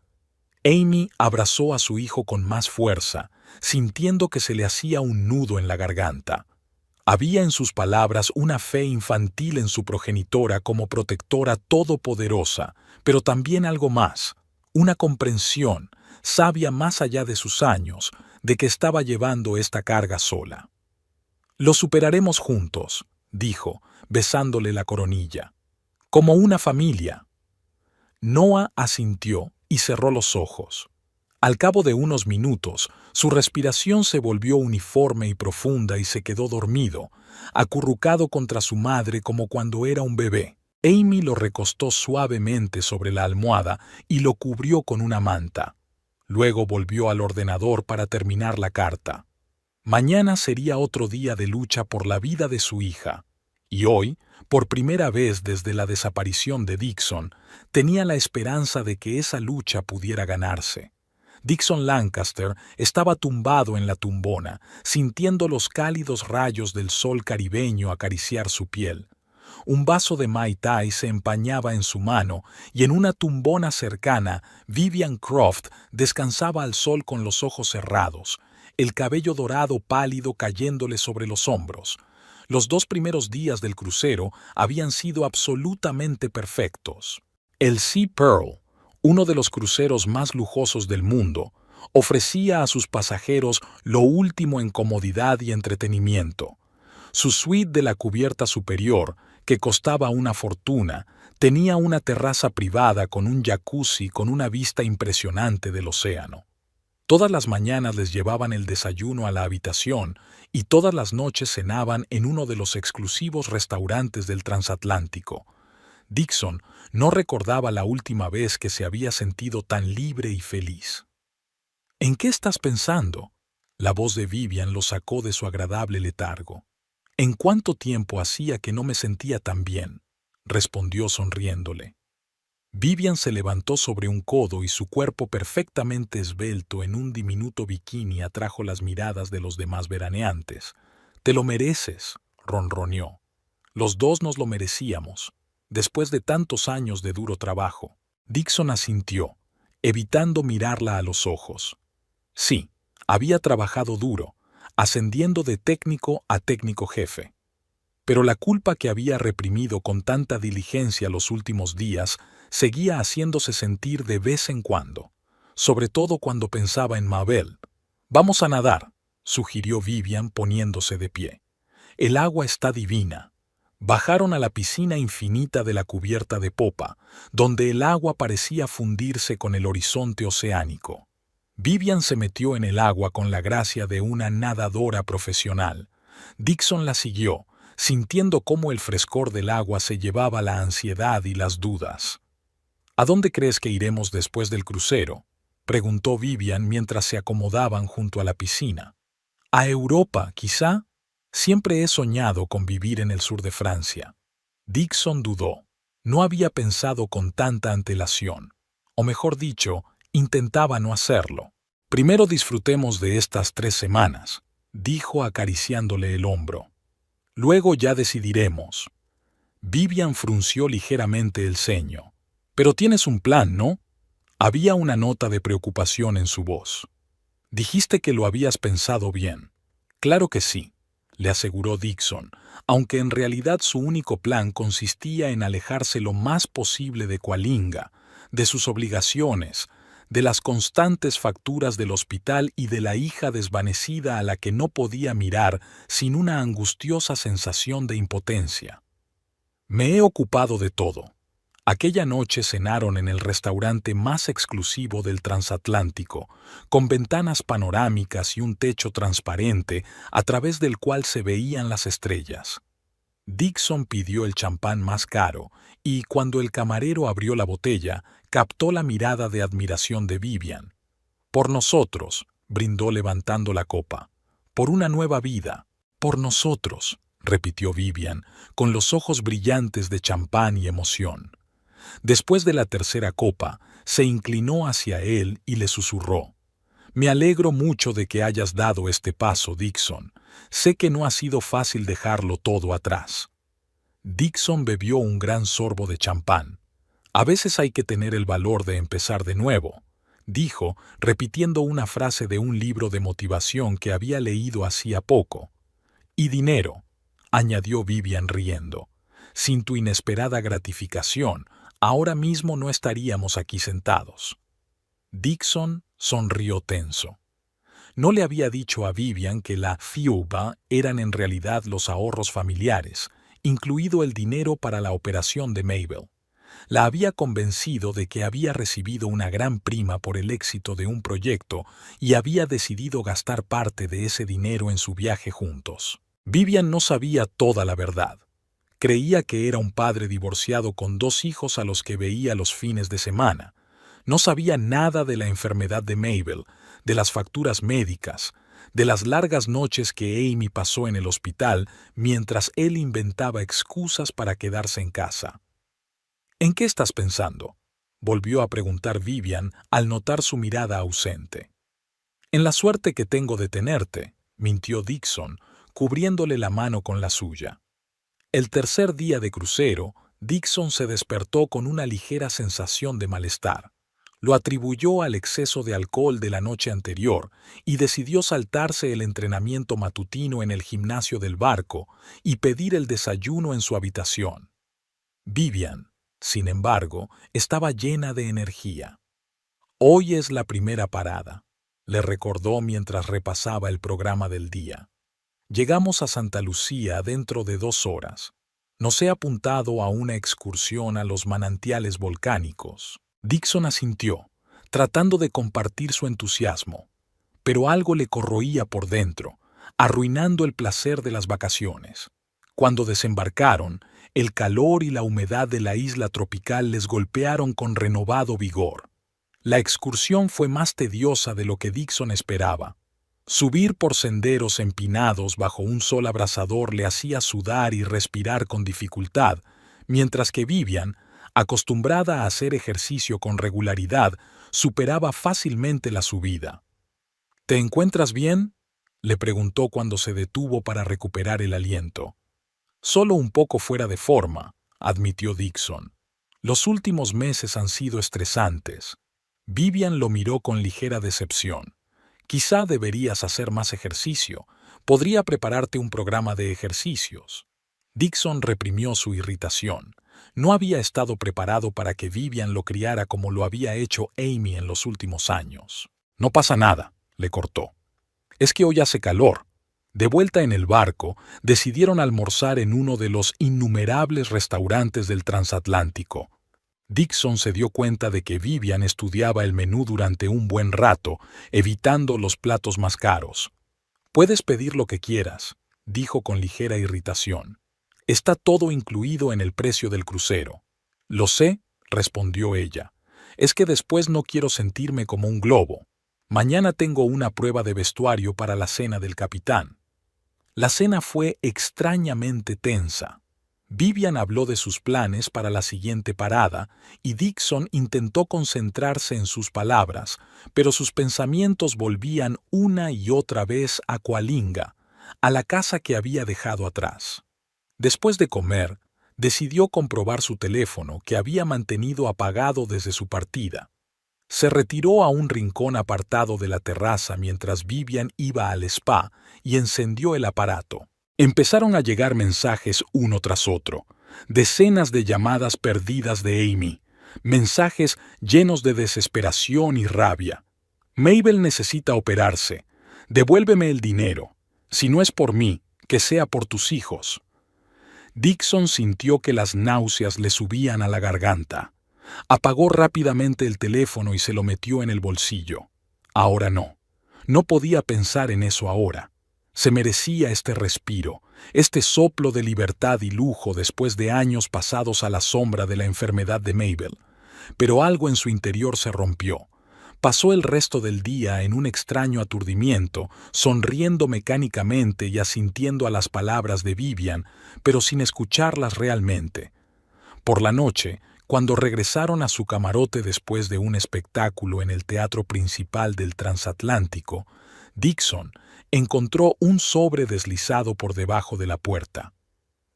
Amy abrazó a su hijo con más fuerza, sintiendo que se le hacía un nudo en la garganta. Había en sus palabras una fe infantil en su progenitora como protectora todopoderosa, pero también algo más, una comprensión, sabia más allá de sus años, de que estaba llevando esta carga sola. «Lo superaremos juntos», dijo, besándole la coronilla. «Como una familia». Noah asintió y cerró los ojos. Al cabo de unos minutos, su respiración se volvió uniforme y profunda y se quedó dormido, acurrucado contra su madre como cuando era un bebé. Amy lo recostó suavemente sobre la almohada y lo cubrió con una manta. Luego volvió al ordenador para terminar la carta. Mañana sería otro día de lucha por la vida de su hija. Y hoy, por primera vez desde la desaparición de Dixon, tenía la esperanza de que esa lucha pudiera ganarse. Dixon Lancaster estaba tumbado en la tumbona, sintiendo los cálidos rayos del sol caribeño acariciar su piel. Un vaso de Mai Tai se empañaba en su mano y en una tumbona cercana, Vivian Croft descansaba al sol con los ojos cerrados, el cabello dorado pálido cayéndole sobre los hombros. Los 2 primeros días del crucero habían sido absolutamente perfectos. El Sea Pearl, uno de los cruceros más lujosos del mundo, ofrecía a sus pasajeros lo último en comodidad y entretenimiento. Su suite de la cubierta superior, que costaba una fortuna, tenía una terraza privada con un jacuzzi con una vista impresionante del océano. Todas las mañanas les llevaban el desayuno a la habitación y todas las noches cenaban en uno de los exclusivos restaurantes del transatlántico. Dixon no recordaba la última vez que se había sentido tan libre y feliz. «¿En qué estás pensando?», la voz de Vivian lo sacó de su agradable letargo. «¿En cuánto tiempo hacía que no me sentía tan bien?», respondió sonriéndole. Vivian se levantó sobre un codo y su cuerpo perfectamente esbelto en un diminuto bikini atrajo las miradas de los demás veraneantes. «Te lo mereces», ronroneó. «Los dos nos lo merecíamos, después de tantos años de duro trabajo». Dixon asintió, evitando mirarla a los ojos. Sí, había trabajado duro, ascendiendo de técnico a técnico jefe. Pero la culpa que había reprimido con tanta diligencia los últimos días seguía haciéndose sentir de vez en cuando, sobre todo cuando pensaba en Mabel. «Vamos a nadar», sugirió Vivian poniéndose de pie. «El agua está divina». Bajaron a la piscina infinita de la cubierta de popa, donde el agua parecía fundirse con el horizonte oceánico. Vivian se metió en el agua con la gracia de una nadadora profesional. Dixon la siguió, sintiendo cómo el frescor del agua se llevaba la ansiedad y las dudas. «¿A dónde crees que iremos después del crucero?», preguntó Vivian mientras se acomodaban junto a la piscina. A Europa, quizá. Siempre he soñado con vivir en el sur de Francia. Dixon dudó. No había pensado con tanta antelación. O mejor dicho, intentaba no hacerlo. Primero disfrutemos de estas 3 semanas, dijo acariciándole el hombro. Luego ya decidiremos. Vivian frunció ligeramente el ceño. Pero tienes un plan, ¿no? Había una nota de preocupación en su voz. Dijiste que lo habías pensado bien. Claro que sí, le aseguró Dixon, aunque en realidad su único plan consistía en alejarse lo más posible de Coalinga, de sus obligaciones, de las constantes facturas del hospital y de la hija desvanecida a la que no podía mirar sin una angustiosa sensación de impotencia. Me he ocupado de todo. Aquella noche cenaron en el restaurante más exclusivo del transatlántico, con ventanas panorámicas y un techo transparente a través del cual se veían las estrellas. Dixon pidió el champán más caro y, cuando el camarero abrió la botella, captó la mirada de admiración de Vivian. Por nosotros, brindó levantando la copa. Por una nueva vida. Por nosotros, repitió Vivian, con los ojos brillantes de champán y emoción. Después de la tercera copa, se inclinó hacia él y le susurró. Me alegro mucho de que hayas dado este paso, Dixon. Sé que no ha sido fácil dejarlo todo atrás. Dixon bebió un gran sorbo de champán. A veces hay que tener el valor de empezar de nuevo, dijo, repitiendo una frase de un libro de motivación que había leído hacía poco. Y dinero, añadió Vivian riendo. Sin tu inesperada gratificación, ahora mismo no estaríamos aquí sentados. Dixon sonrió tenso. No le había dicho a Vivian que la FIUBA eran en realidad los ahorros familiares, incluido el dinero para la operación de Mabel. La había convencido de que había recibido una gran prima por el éxito de un proyecto y había decidido gastar parte de ese dinero en su viaje juntos. Vivian no sabía toda la verdad. Creía que era un padre divorciado con 2 hijos a los que veía los fines de semana. No sabía nada de la enfermedad de Mabel, de las facturas médicas, de las largas noches que Amy pasó en el hospital mientras él inventaba excusas para quedarse en casa. ¿En qué estás pensando?, volvió a preguntar Vivian al notar su mirada ausente. En la suerte que tengo de tenerte, mintió Dixon, cubriéndole la mano con la suya. El tercer día de crucero, Dixon se despertó con una ligera sensación de malestar. Lo atribuyó al exceso de alcohol de la noche anterior y decidió saltarse el entrenamiento matutino en el gimnasio del barco y pedir el desayuno en su habitación. Vivian, sin embargo, estaba llena de energía. Hoy es la primera parada, le recordó mientras repasaba el programa del día. Llegamos a Santa Lucía dentro de 2 horas. Nos he apuntado a una excursión a los manantiales volcánicos. Dixon asintió, tratando de compartir su entusiasmo, pero algo le corroía por dentro, arruinando el placer de las vacaciones. Cuando desembarcaron, el calor y la humedad de la isla tropical les golpearon con renovado vigor. La excursión fue más tediosa de lo que Dixon esperaba. Subir por senderos empinados bajo un sol abrasador le hacía sudar y respirar con dificultad, mientras que Vivian, acostumbrada a hacer ejercicio con regularidad, superaba fácilmente la subida. ¿Te encuentras bien?, le preguntó cuando se detuvo para recuperar el aliento. Solo un poco fuera de forma, admitió Dixon. Los últimos meses han sido estresantes. Vivian lo miró con ligera decepción. Quizá deberías hacer más ejercicio. Podría prepararte un programa de ejercicios. Dixon reprimió su irritación. No había estado preparado para que Vivian lo criara como lo había hecho Amy en los últimos años. No pasa nada, le cortó. Es que hoy hace calor. De vuelta en el barco, decidieron almorzar en uno de los innumerables restaurantes del transatlántico. Dixon se dio cuenta de que Vivian estudiaba el menú durante un buen rato, evitando los platos más caros. «Puedes pedir lo que quieras», dijo con ligera irritación. «Está todo incluido en el precio del crucero». «Lo sé», respondió ella. «Es que después no quiero sentirme como un globo». Mañana tengo una prueba de vestuario para la cena del capitán. La cena fue extrañamente tensa. Vivian habló de sus planes para la siguiente parada y Dixon intentó concentrarse en sus palabras, pero sus pensamientos volvían una y otra vez a Coalinga, a la casa que había dejado atrás. Después de comer, decidió comprobar su teléfono, que había mantenido apagado desde su partida. Se retiró a un rincón apartado de la terraza mientras Vivian iba al spa y encendió el aparato. Empezaron a llegar mensajes uno tras otro, decenas de llamadas perdidas de Amy, mensajes llenos de desesperación y rabia. Mabel necesita operarse. Devuélveme el dinero. Si no es por mí, que sea por tus hijos. Dixon sintió que las náuseas le subían a la garganta. Apagó rápidamente el teléfono y se lo metió en el bolsillo. Ahora no. No podía pensar en eso ahora. Se merecía este respiro, este soplo de libertad y lujo después de años pasados a la sombra de la enfermedad de Mabel. Pero algo en su interior se rompió. Pasó el resto del día en un extraño aturdimiento, sonriendo mecánicamente y asintiendo a las palabras de Vivian, pero sin escucharlas realmente. Por la noche, cuando regresaron a su camarote después de un espectáculo en el teatro principal del Transatlántico, Dixon encontró un sobre deslizado por debajo de la puerta.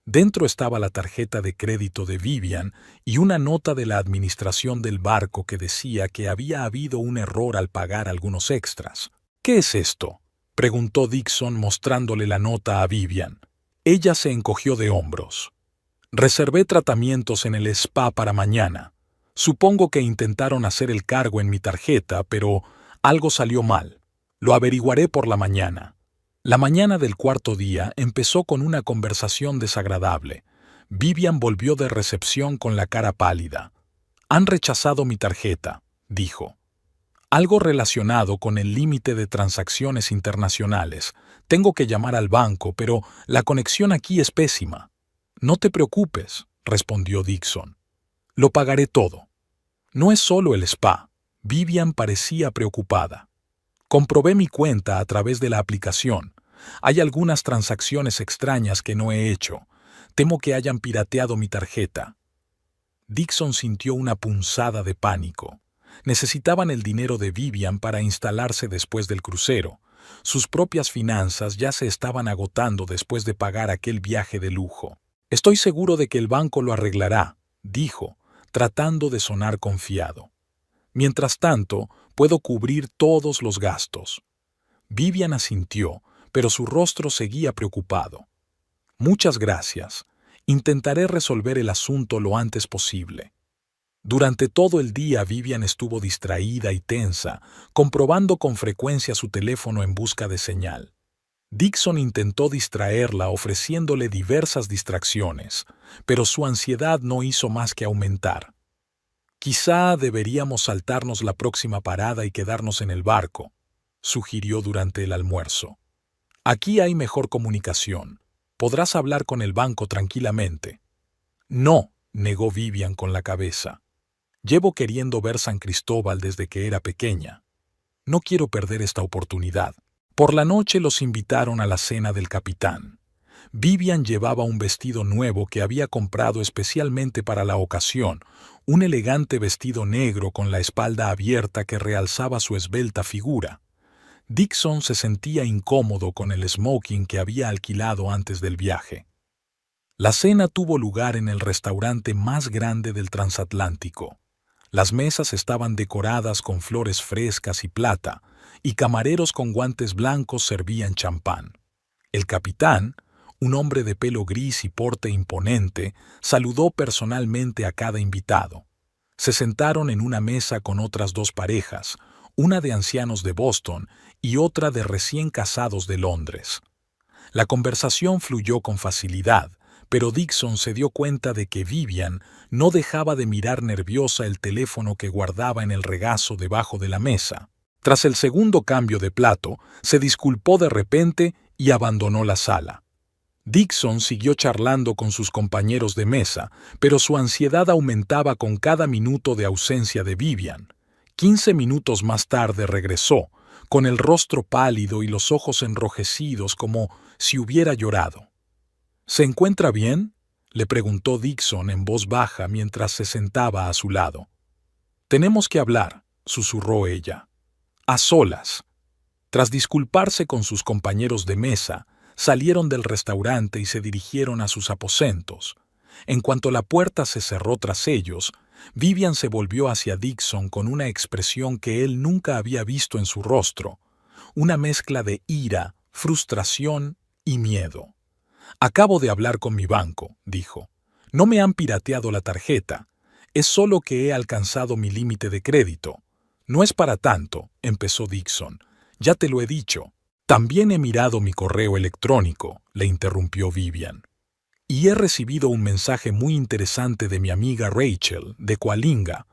Dentro estaba la tarjeta de crédito de Vivian y una nota de la administración del barco que decía que había habido un error al pagar algunos extras. ¿Qué es esto?, preguntó Dixon mostrándole la nota a Vivian. Ella se encogió de hombros. Reservé tratamientos en el spa para mañana. Supongo que intentaron hacer el cargo en mi tarjeta, pero algo salió mal. Lo averiguaré por la mañana. La mañana del cuarto día empezó con una conversación desagradable. Vivian volvió de recepción con la cara pálida. «Han rechazado mi tarjeta», dijo. «Algo relacionado con el límite de transacciones internacionales. Tengo que llamar al banco, pero la conexión aquí es pésima». «No te preocupes», respondió Dixon. «Lo pagaré todo». «No es solo el spa». Vivian parecía preocupada. «Comprobé mi cuenta a través de la aplicación. Hay algunas transacciones extrañas que no he hecho. Temo que hayan pirateado mi tarjeta». Dixon sintió una punzada de pánico. Necesitaban el dinero de Vivian para instalarse después del crucero. Sus propias finanzas ya se estaban agotando después de pagar aquel viaje de lujo. «Estoy seguro de que el banco lo arreglará», dijo, tratando de sonar confiado. «Mientras tanto, puedo cubrir todos los gastos». Vivian asintió, pero su rostro seguía preocupado. «Muchas gracias. Intentaré resolver el asunto lo antes posible». Durante todo el día Vivian estuvo distraída y tensa, comprobando con frecuencia su teléfono en busca de señal. Dixon intentó distraerla ofreciéndole diversas distracciones, pero su ansiedad no hizo más que aumentar. «Quizá deberíamos saltarnos la próxima parada y quedarnos en el barco», sugirió durante el almuerzo. «Aquí hay mejor comunicación. Podrás hablar con el banco tranquilamente». «No», negó Vivian con la cabeza. «Llevo queriendo ver San Cristóbal desde que era pequeña. No quiero perder esta oportunidad». Por la noche los invitaron a la cena del capitán. Vivian llevaba un vestido nuevo que había comprado especialmente para la ocasión, un elegante vestido negro con la espalda abierta que realzaba su esbelta figura. Dixon se sentía incómodo con el smoking que había alquilado antes del viaje. La cena tuvo lugar en el restaurante más grande del Transatlántico. Las mesas estaban decoradas con flores frescas y plata, y camareros con guantes blancos servían champán. El capitán, un hombre de pelo gris y porte imponente, saludó personalmente a cada invitado. Se sentaron en una mesa con otras dos parejas, una de ancianos de Boston y otra de recién casados de Londres. La conversación fluyó con facilidad, pero Dixon se dio cuenta de que Vivian no dejaba de mirar nerviosa el teléfono que guardaba en el regazo debajo de la mesa. Tras el segundo cambio de plato, se disculpó de repente y abandonó la sala. Dixon siguió charlando con sus compañeros de mesa, pero su ansiedad aumentaba con cada minuto de ausencia de Vivian. 15 minutos más tarde regresó, con el rostro pálido y los ojos enrojecidos como si hubiera llorado. ¿Se encuentra bien?, le preguntó Dixon en voz baja mientras se sentaba a su lado. «Tenemos que hablar», susurró ella. «A solas». Tras disculparse con sus compañeros de mesa, salieron del restaurante y se dirigieron a sus aposentos. En cuanto la puerta se cerró tras ellos, Vivian se volvió hacia Dixon con una expresión que él nunca había visto en su rostro, una mezcla de ira, frustración y miedo. «Acabo de hablar con mi banco», dijo. «No me han pirateado la tarjeta. Es solo que he alcanzado mi límite de crédito». «No es para tanto», empezó Dixon. «Ya te lo he dicho». «También he mirado mi correo electrónico», le interrumpió Vivian. «Y he recibido un mensaje muy interesante de mi amiga Rachel, de Coalinga.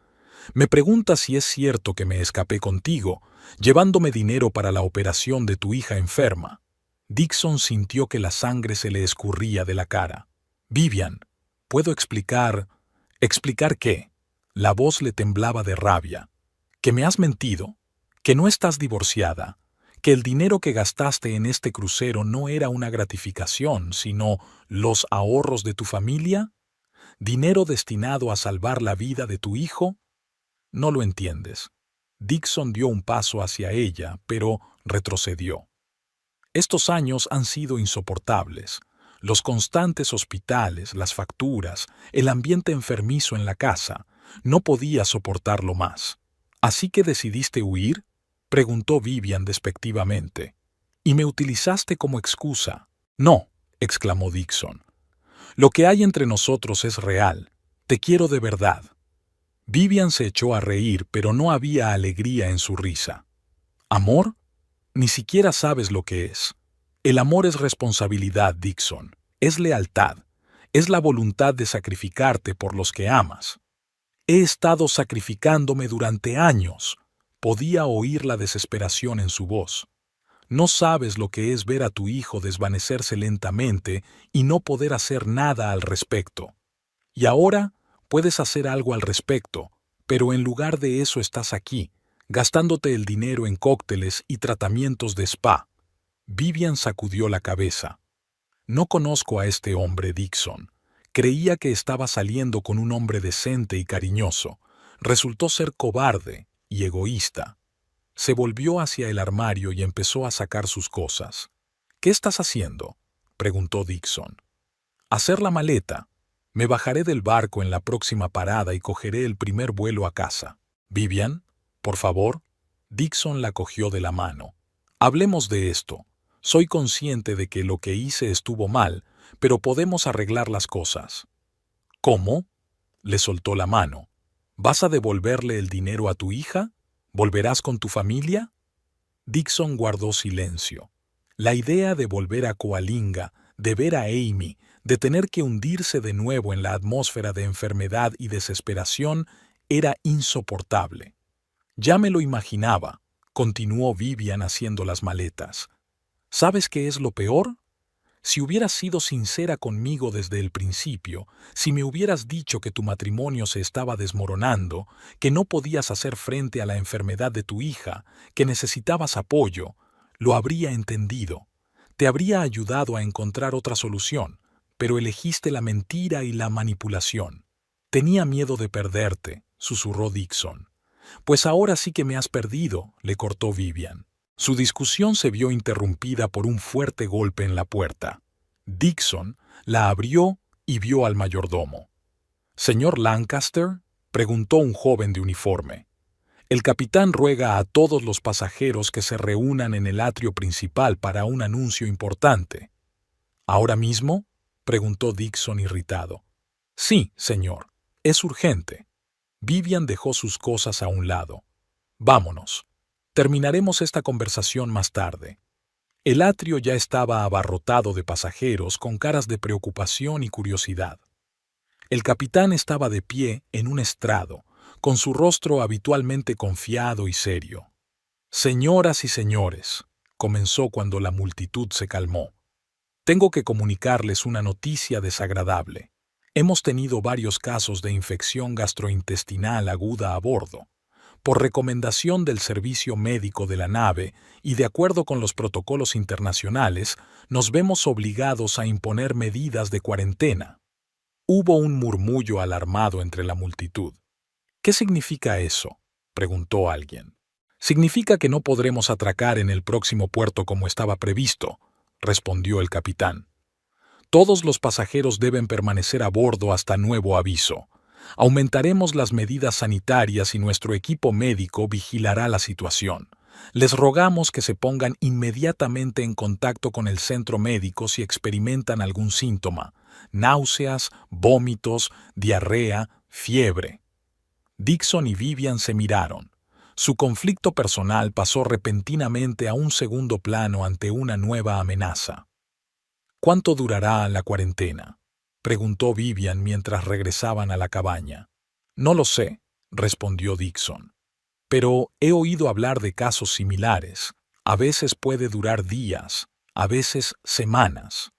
Me pregunta si es cierto que me escapé contigo, llevándome dinero para la operación de tu hija enferma». Dixon sintió que la sangre se le escurría de la cara. «Vivian, ¿puedo explicar...» «¿Explicar qué?». La voz le temblaba de rabia. «¿Que me has mentido? ¿Que no estás divorciada? ¿Que el dinero que gastaste en este crucero no era una gratificación, sino los ahorros de tu familia? ¿Dinero destinado a salvar la vida de tu hijo? No lo entiendes». Dixon dio un paso hacia ella, pero retrocedió. «Estos años han sido insoportables. Los constantes hospitales, las facturas, el ambiente enfermizo en la casa. No podía soportarlo más». «¿Así que decidiste huir?», preguntó Vivian despectivamente. «¿Y me utilizaste como excusa?». «No», exclamó Dixon. «Lo que hay entre nosotros es real. Te quiero de verdad». Vivian se echó a reír, pero no había alegría en su risa. «¿Amor? Ni siquiera sabes lo que es. El amor es responsabilidad, Dixon. Es lealtad. Es la voluntad de sacrificarte por los que amas. He estado sacrificándome durante años». Podía oír la desesperación en su voz. «No sabes lo que es ver a tu hijo desvanecerse lentamente y no poder hacer nada al respecto. Y ahora puedes hacer algo al respecto, pero en lugar de eso estás aquí, gastándote el dinero en cócteles y tratamientos de spa». Vivian sacudió la cabeza. «No conozco a este hombre, Dixon. Creía que estaba saliendo con un hombre decente y cariñoso. Resultó ser cobarde y egoísta». Se volvió hacia el armario y empezó a sacar sus cosas. «¿Qué estás haciendo?», preguntó Dixon. «Hacer la maleta. Me bajaré del barco en la próxima parada y cogeré el primer vuelo a casa». «Vivian, por favor». Dixon la cogió de la mano. «Hablemos de esto. Soy consciente de que lo que hice estuvo mal, pero podemos arreglar las cosas». «¿Cómo?», le soltó la mano. «¿Vas a devolverle el dinero a tu hija? ¿Volverás con tu familia?». Dixon guardó silencio. La idea de volver a Coalinga, de ver a Amy, de tener que hundirse de nuevo en la atmósfera de enfermedad y desesperación, era insoportable. «Ya me lo imaginaba», continuó Vivian haciendo las maletas. «¿Sabes qué es lo peor? Si hubieras sido sincera conmigo desde el principio, si me hubieras dicho que tu matrimonio se estaba desmoronando, que no podías hacer frente a la enfermedad de tu hija, que necesitabas apoyo, lo habría entendido. Te habría ayudado a encontrar otra solución, pero elegiste la mentira y la manipulación». «Tenía miedo de perderte», susurró Dixon. «Pues ahora sí que me has perdido», le cortó Vivian. Su discusión se vio interrumpida por un fuerte golpe en la puerta. Dixon la abrió y vio al mayordomo. «¿Señor Lancaster?», preguntó un joven de uniforme. «El capitán ruega a todos los pasajeros que se reúnan en el atrio principal para un anuncio importante». «¿Ahora mismo?», preguntó Dixon irritado. «Sí, señor. Es urgente». Vivian dejó sus cosas a un lado. «Vámonos. Terminaremos esta conversación más tarde». El atrio ya estaba abarrotado de pasajeros con caras de preocupación y curiosidad. El capitán estaba de pie en un estrado, con su rostro habitualmente confiado y serio. «Señoras y señores», comenzó cuando la multitud se calmó, «tengo que comunicarles una noticia desagradable. Hemos tenido varios casos de infección gastrointestinal aguda a bordo. Por recomendación del servicio médico de la nave y de acuerdo con los protocolos internacionales, nos vemos obligados a imponer medidas de cuarentena. Hubo un murmullo alarmado entre la multitud. ¿Qué significa eso?, preguntó alguien. Significa que no podremos atracar en el próximo puerto como estaba previsto, respondió el capitán. Todos los pasajeros deben permanecer a bordo hasta nuevo aviso. Aumentaremos las medidas sanitarias y nuestro equipo médico vigilará la situación. Les rogamos que se pongan inmediatamente en contacto con el centro médico si experimentan algún síntoma: náuseas, vómitos, diarrea, fiebre. Dixon y Vivian se miraron. Su conflicto personal pasó repentinamente a un segundo plano ante una nueva amenaza. ¿Cuánto durará la cuarentena?, preguntó Vivian mientras regresaban a la cabaña. No lo sé, respondió Dixon. Pero he oído hablar de casos similares. A veces puede durar días, a veces semanas.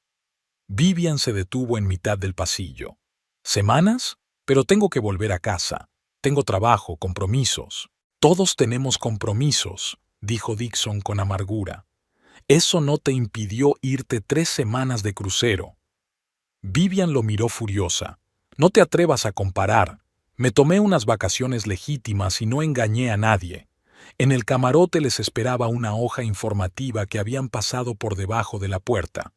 Vivian se detuvo en mitad del pasillo. ¿Semanas? Pero tengo que volver a casa. Tengo trabajo, compromisos. Todos tenemos compromisos, dijo Dixon con amargura. Eso no te impidió irte 3 semanas de crucero. Vivian lo miró furiosa. No te atrevas a comparar. Me tomé unas vacaciones legítimas y no engañé a nadie. En el camarote les esperaba una hoja informativa que habían pasado por debajo de la puerta.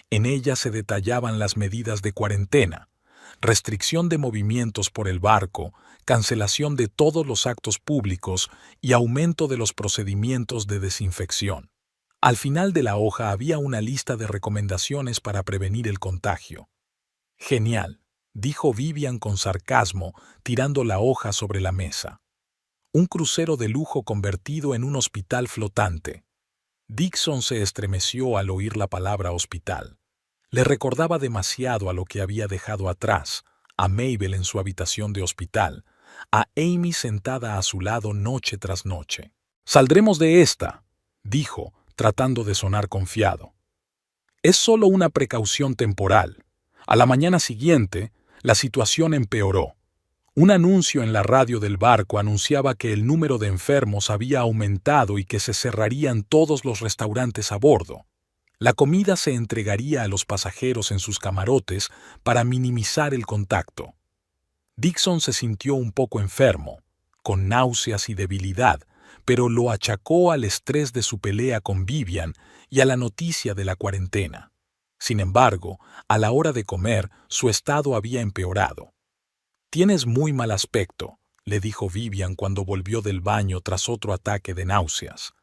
En ella se detallaban las medidas de cuarentena: restricción de movimientos por el barco, cancelación de todos los actos públicos y aumento de los procedimientos de desinfección. Al final de la hoja había una lista de recomendaciones para prevenir el contagio. Genial, dijo Vivian con sarcasmo, tirando la hoja sobre la mesa. Un crucero de lujo convertido en un hospital flotante. Dixon se estremeció al oír la palabra hospital. Le recordaba demasiado a lo que había dejado atrás: a Mabel en su habitación de hospital, a Amy sentada a su lado noche tras noche. «Saldremos de esta», dijo, tratando de sonar confiado. «Es solo una precaución temporal». A la mañana siguiente, la situación empeoró. Un anuncio en la radio del barco anunciaba que el número de enfermos había aumentado y que se cerrarían todos los restaurantes a bordo. La comida se entregaría a los pasajeros en sus camarotes para minimizar el contacto. Dixon se sintió un poco enfermo, con náuseas y debilidad, pero lo achacó al estrés de su pelea con Vivian y a la noticia de la cuarentena. Sin embargo, a la hora de comer, su estado había empeorado. «Tienes muy mal aspecto», le dijo Vivian cuando volvió del baño tras otro ataque de náuseas.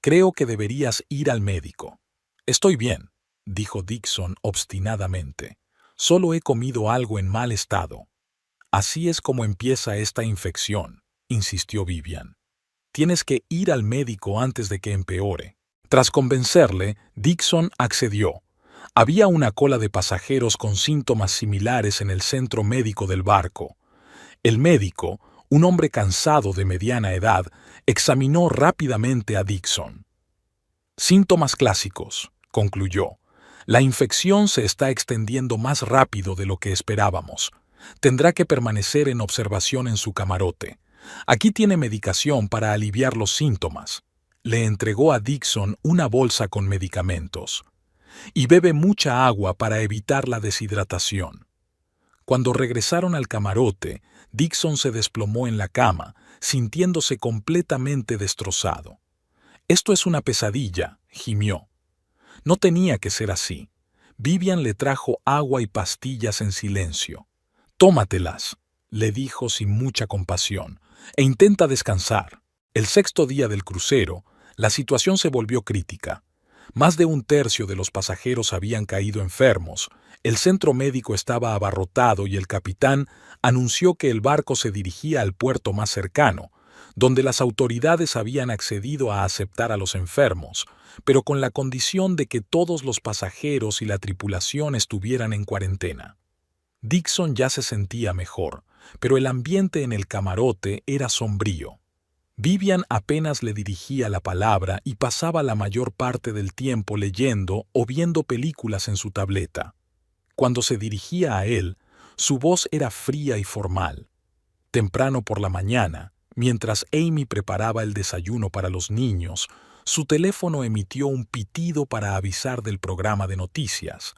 «Creo que deberías ir al médico». «Estoy bien», dijo Dixon obstinadamente. «Solo he comido algo en mal estado». «Así es como empieza esta infección», insistió Vivian. «Tienes que ir al médico antes de que empeore». Tras convencerle, Dixon accedió. Había una cola de pasajeros con síntomas similares en el centro médico del barco. El médico, un hombre cansado de mediana edad, examinó rápidamente a Dixon. «Síntomas clásicos», concluyó. «La infección se está extendiendo más rápido de lo que esperábamos. Tendrá que permanecer en observación en su camarote. Aquí tiene medicación para aliviar los síntomas». Le entregó a Dixon una bolsa con medicamentos. «Y bebe mucha agua para evitar la deshidratación». Cuando regresaron al camarote, Dixon se desplomó en la cama, sintiéndose completamente destrozado. «Esto es una pesadilla», gimió. No tenía que ser así. Vivian le trajo agua y pastillas en silencio. «Tómatelas», le dijo sin mucha compasión, «e intenta descansar». El 6º día del crucero, la situación se volvió crítica. Más de 1/3 de los pasajeros habían caído enfermos, el centro médico estaba abarrotado y el capitán anunció que el barco se dirigía al puerto más cercano, donde las autoridades habían accedido a aceptar a los enfermos, pero con la condición de que todos los pasajeros y la tripulación estuvieran en cuarentena. Dixon ya se sentía mejor, pero el ambiente en el camarote era sombrío. Vivian apenas le dirigía la palabra y pasaba la mayor parte del tiempo leyendo o viendo películas en su tableta. Cuando se dirigía a él, su voz era fría y formal. Temprano por la mañana, Mientras Amy preparaba el desayuno para los niños, su teléfono emitió un pitido para avisar del programa de noticias.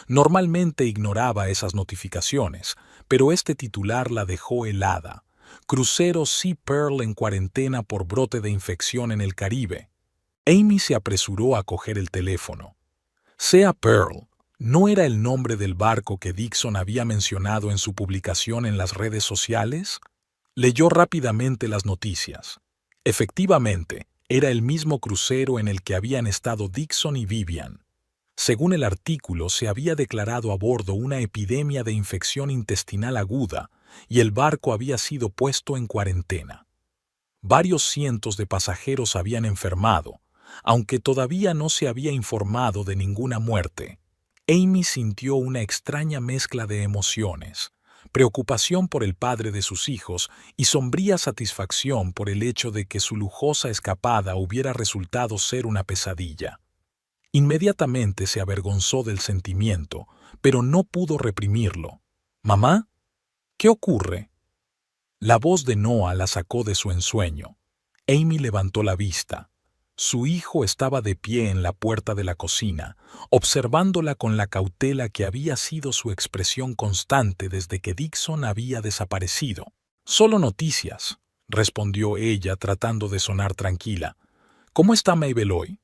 Normalmente ignoraba esas notificaciones, pero este titular la dejó helada. Crucero Sea Pearl en cuarentena por brote de infección en el Caribe. Amy se apresuró a coger el teléfono. Sea Pearl ¿no era el nombre del barco que Dixon había mencionado en su publicación en las redes sociales? Leyó rápidamente las noticias. Efectivamente, era el mismo crucero en el que habían estado Dixon y Vivian. Según el artículo, se había declarado a bordo una epidemia de infección intestinal aguda y el barco había sido puesto en cuarentena. Varios cientos de pasajeros habían enfermado, aunque todavía no se había informado de ninguna muerte. Amy sintió una extraña mezcla de emociones, preocupación por el padre de sus hijos y sombría satisfacción por el hecho de que su lujosa escapada hubiera resultado ser una pesadilla. Inmediatamente se avergonzó del sentimiento, pero no pudo reprimirlo. «¿Mamá? ¿Qué ocurre?» La voz de Noah la sacó de su ensueño. Amy levantó la vista. Su hijo estaba de pie en la puerta de la cocina, observándola con la cautela que había sido su expresión constante desde que Dixon había desaparecido. «Solo noticias», respondió ella tratando de sonar tranquila. «¿Cómo está Mabel hoy?»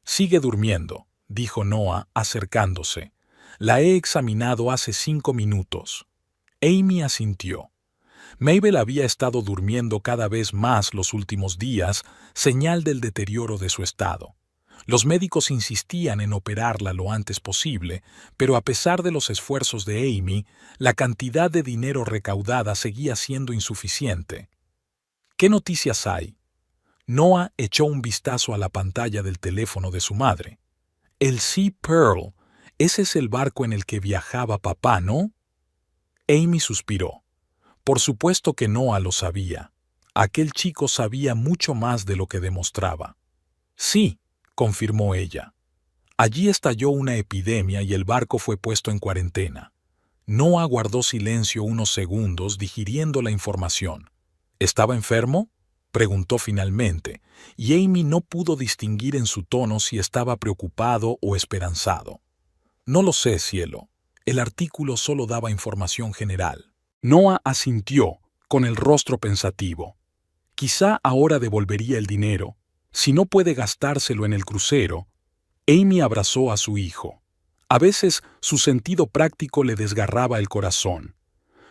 «Sigue durmiendo», dijo Noah acercándose. «La he examinado hace 5 minutos». Amy asintió. Mabel había estado durmiendo cada vez más los últimos días, señal del deterioro de su estado. Los médicos insistían en operarla lo antes posible, pero a pesar de los esfuerzos de Amy, la cantidad de dinero recaudada seguía siendo insuficiente. «¿Qué noticias hay?» Noah echó un vistazo a la pantalla del teléfono de su madre. «El Sea Pearl, ese es el barco en el que viajaba papá, ¿no?» Amy suspiró. Por supuesto que Noah lo sabía. Aquel chico sabía mucho más de lo que demostraba. «Sí», confirmó ella. «Allí estalló una epidemia y el barco fue puesto en cuarentena». Noah guardó silencio unos segundos digiriendo la información. «¿Estaba enfermo?», preguntó finalmente, y Amy no pudo distinguir en su tono si estaba preocupado o esperanzado. «No lo sé, cielo. El artículo solo daba información general». Noah asintió, con el rostro pensativo. Quizá ahora devolvería el dinero. Si no puede gastárselo en el crucero. Amy abrazó a su hijo. A veces su sentido práctico le desgarraba el corazón.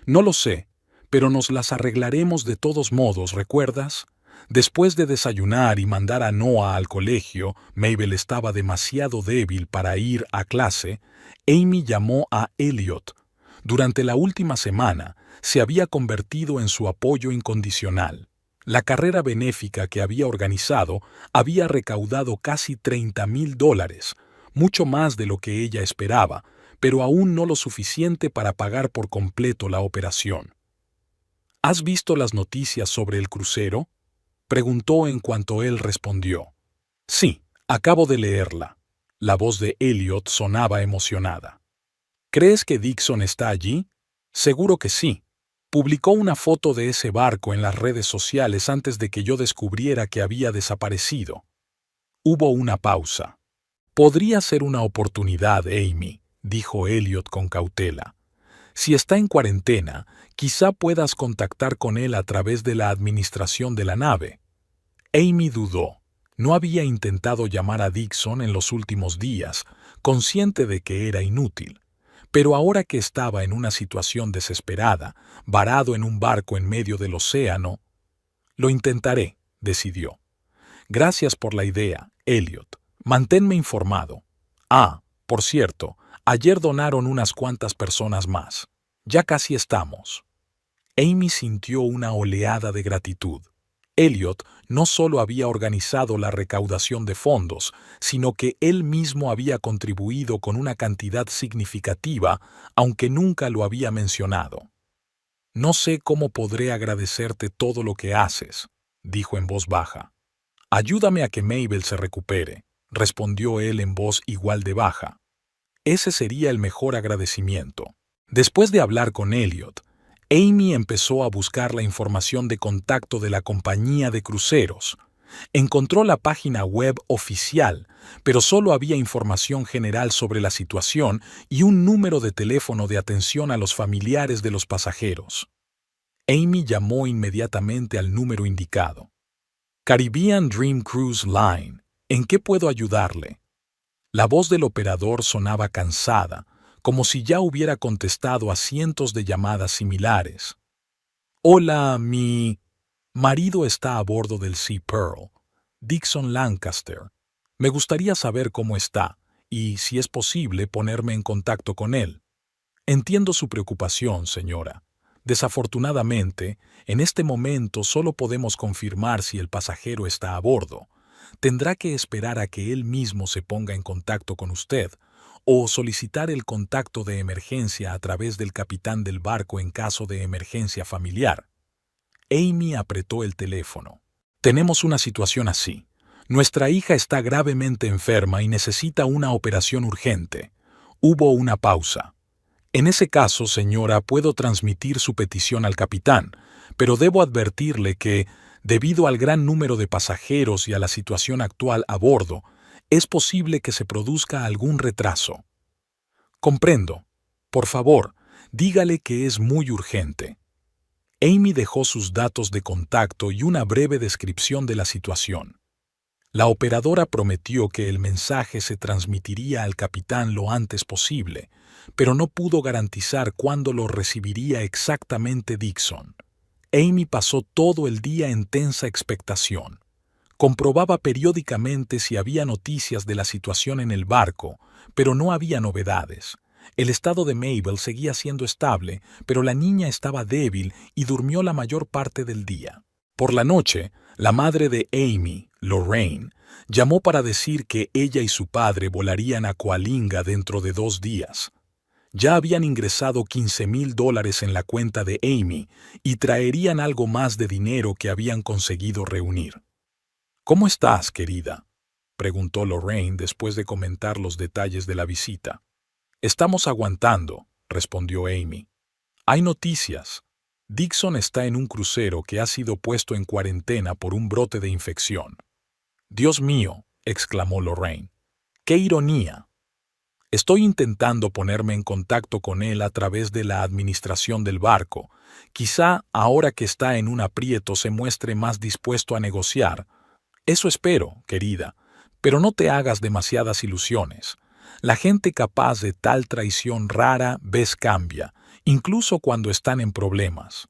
«No lo sé, pero nos las arreglaremos de todos modos, ¿recuerdas?» Después de desayunar y mandar a Noah al colegio, Mabel estaba demasiado débil para ir a clase. Amy llamó a Elliot. Durante la última semana, se había convertido en su apoyo incondicional. La carrera benéfica que había organizado había recaudado casi $30,000, mucho más de lo que ella esperaba, pero aún no lo suficiente para pagar por completo la operación. «¿Has visto las noticias sobre el crucero?», preguntó en cuanto él respondió. «Sí, acabo de leerla». La voz de Elliot sonaba emocionada. «¿Crees que Dixon está allí?» «Seguro que sí. Publicó una foto de ese barco en las redes sociales antes de que yo descubriera que había desaparecido». Hubo una pausa. «Podría ser una oportunidad, Amy», dijo Elliot con cautela. «Si está en cuarentena, quizá puedas contactar con él a través de la administración de la nave». Amy dudó. No había intentado llamar a Dixon en los últimos días, consciente de que era inútil. Pero ahora que estaba en una situación desesperada, varado en un barco en medio del océano, «Lo intentaré», decidió. «Gracias por la idea, Elliot. Manténme informado. Ah, por cierto, ayer donaron unas cuantas personas más. Ya casi estamos». Amy sintió una oleada de gratitud. Elliot no solo había organizado la recaudación de fondos, sino que él mismo había contribuido con una cantidad significativa, aunque nunca lo había mencionado. «No sé cómo podré agradecerte todo lo que haces», dijo en voz baja. «Ayúdame a que Mabel se recupere», respondió él en voz igual de baja. Ese sería el mejor agradecimiento. Después de hablar con Elliot, Amy empezó a buscar la información de contacto de la compañía de cruceros. Encontró la página web oficial, pero solo había información general sobre la situación y un número de teléfono de atención a los familiares de los pasajeros. Amy llamó inmediatamente al número indicado. Caribbean Dream Cruise Line, ¿en qué puedo ayudarle? La voz del operador sonaba cansada, como si ya hubiera contestado a cientos de llamadas similares. Hola, mi marido está a bordo del Sea Pearl, Dixon Lancaster. Me gustaría saber cómo está y, si es posible, ponerme en contacto con él. Entiendo su preocupación, señora. Desafortunadamente, en este momento solo podemos confirmar si el pasajero está a bordo. Tendrá que esperar a que él mismo se ponga en contacto con usted o solicitar el contacto de emergencia a través del capitán del barco en caso de emergencia familiar. Amy apretó el teléfono. Tenemos una situación así. Nuestra hija está gravemente enferma y necesita una operación urgente. Hubo una pausa. En ese caso, señora, puedo transmitir su petición al capitán, pero debo advertirle que, debido al gran número de pasajeros y a la situación actual a bordo, es posible que se produzca algún retraso. Comprendo. Por favor, dígale que es muy urgente. Amy dejó sus datos de contacto y una breve descripción de la situación. La operadora prometió que el mensaje se transmitiría al capitán lo antes posible, pero no pudo garantizar cuándo lo recibiría exactamente Dixon. Amy pasó todo el día en tensa expectación. Comprobaba periódicamente si había noticias de la situación en el barco, pero no había novedades. El estado de Mabel seguía siendo estable, pero la niña estaba débil y durmió la mayor parte del día. Por la noche, la madre de Amy, Lorraine, llamó para decir que ella y su padre volarían a Coalinga dentro de 2 días. Ya habían ingresado $15,000 en la cuenta de Amy y traerían algo más de dinero que habían conseguido reunir. ¿Cómo estás, querida?, preguntó Lorraine después de comentar los detalles de la visita. Estamos aguantando, respondió Amy. Hay noticias. Dixon está en un crucero que ha sido puesto en cuarentena por un brote de infección. Dios mío, exclamó Lorraine. ¡Qué ironía! Estoy intentando ponerme en contacto con él a través de la administración del barco. Quizá, ahora que está en un aprieto, se muestre más dispuesto a negociar. Eso espero, querida, pero no te hagas demasiadas ilusiones. La gente capaz de tal traición rara vez cambia, incluso cuando están en problemas.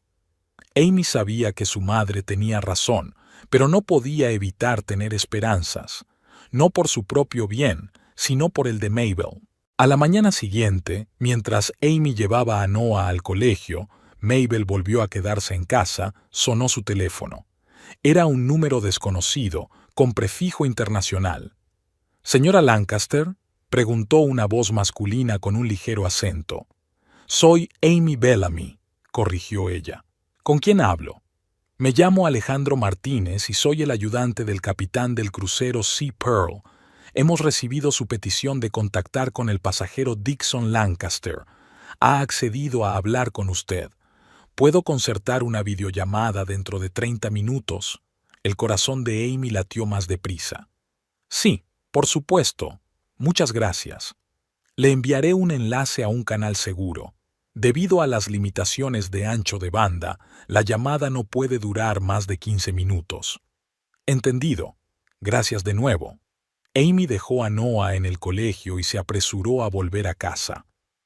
Amy sabía que su madre tenía razón, pero no podía evitar tener esperanzas, no por su propio bien, sino por el de Mabel. A la mañana siguiente, mientras Amy llevaba a Noah al colegio, Mabel volvió a quedarse en casa, sonó su teléfono. Era un número desconocido, con prefijo internacional. «¿Señora Lancaster?», preguntó una voz masculina con un ligero acento. «Soy Amy Bellamy», corrigió ella. «¿Con quién hablo?» «Me llamo Alejandro Martínez y soy el ayudante del capitán del crucero Sea Pearl. Hemos recibido su petición de contactar con el pasajero Dixon Lancaster. Ha accedido a hablar con usted. ¿Puedo concertar una videollamada dentro de 30 minutos?» El corazón de Amy latió más deprisa. «Sí, por supuesto. Muchas gracias. Le enviaré un enlace a un canal seguro. Debido a las limitaciones de ancho de banda, la llamada no puede durar más de 15 minutos. Entendido. Gracias de nuevo». Amy dejó a Noah en el colegio y se apresuró a volver a casa.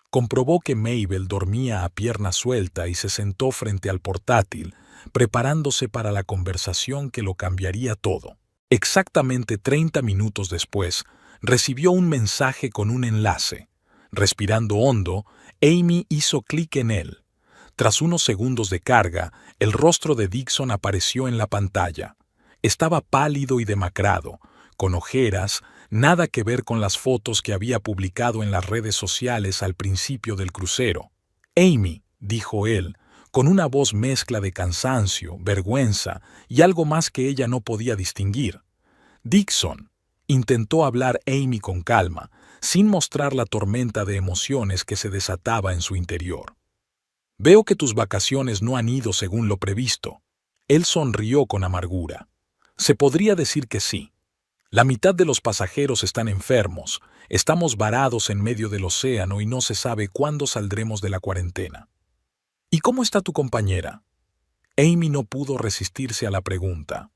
Comprobó que Mabel dormía a pierna suelta y se sentó frente al portátil, preparándose para la conversación que lo cambiaría todo. Exactamente 30 minutos después, recibió un mensaje con un enlace. Respirando hondo, Amy hizo clic en él. Tras unos segundos de carga, el rostro de Dixon apareció en la pantalla. Estaba pálido y demacrado, con ojeras, nada que ver con las fotos que había publicado en las redes sociales al principio del crucero. «Amy», dijo él, con una voz mezcla de cansancio, vergüenza y algo más que ella no podía distinguir. «Dixon», intentó hablar Amy con calma, sin mostrar la tormenta de emociones que se desataba en su interior. Veo que tus vacaciones no han ido según lo previsto. Él sonrió con amargura. Se podría decir que sí. La mitad de los pasajeros están enfermos, estamos varados en medio del océano y no se sabe cuándo saldremos de la cuarentena. ¿Y cómo está tu compañera? Amy no pudo resistirse a la pregunta.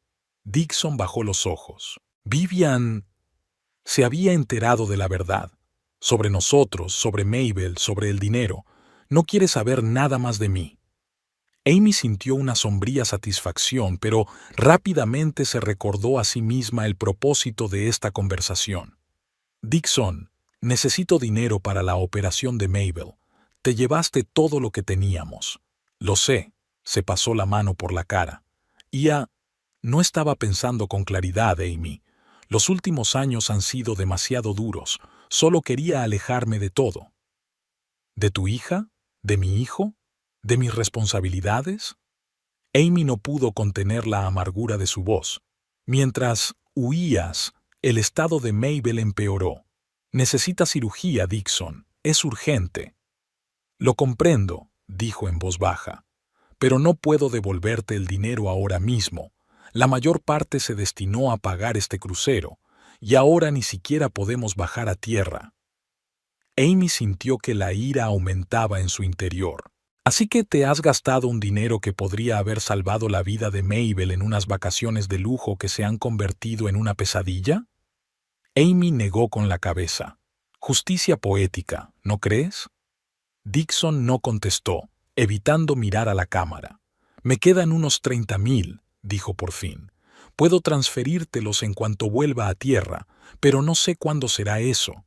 Dixon bajó los ojos. Vivian se había enterado de la verdad. Sobre nosotros, sobre Mabel, sobre el dinero. No quiere saber nada más de mí. Amy sintió una sombría satisfacción, pero rápidamente se recordó a sí misma el propósito de esta conversación. Dixon, necesito dinero para la operación de Mabel. Te llevaste todo lo que teníamos. Lo sé, se pasó la mano por la cara. No estaba pensando con claridad, Amy. Los últimos años han sido demasiado duros. Solo quería alejarme de todo. ¿De tu hija? ¿De mi hijo? ¿De mis responsabilidades? Amy no pudo contener la amargura de su voz. Mientras huías, el estado de Mabel empeoró. Necesita cirugía, Dixon. Es urgente. Lo comprendo, dijo en voz baja. Pero no puedo devolverte el dinero ahora mismo. La mayor parte se destinó a pagar este crucero, y ahora ni siquiera podemos bajar a tierra. Amy sintió que la ira aumentaba en su interior. ¿Así que te has gastado un dinero que podría haber salvado la vida de Mabel en unas vacaciones de lujo que se han convertido en una pesadilla? Amy negó con la cabeza. Justicia poética, ¿no crees? Dixon no contestó, evitando mirar a la cámara. Me quedan unos 30,000, dijo por fin. Puedo transferírtelos en cuanto vuelva a tierra, pero no sé cuándo será eso.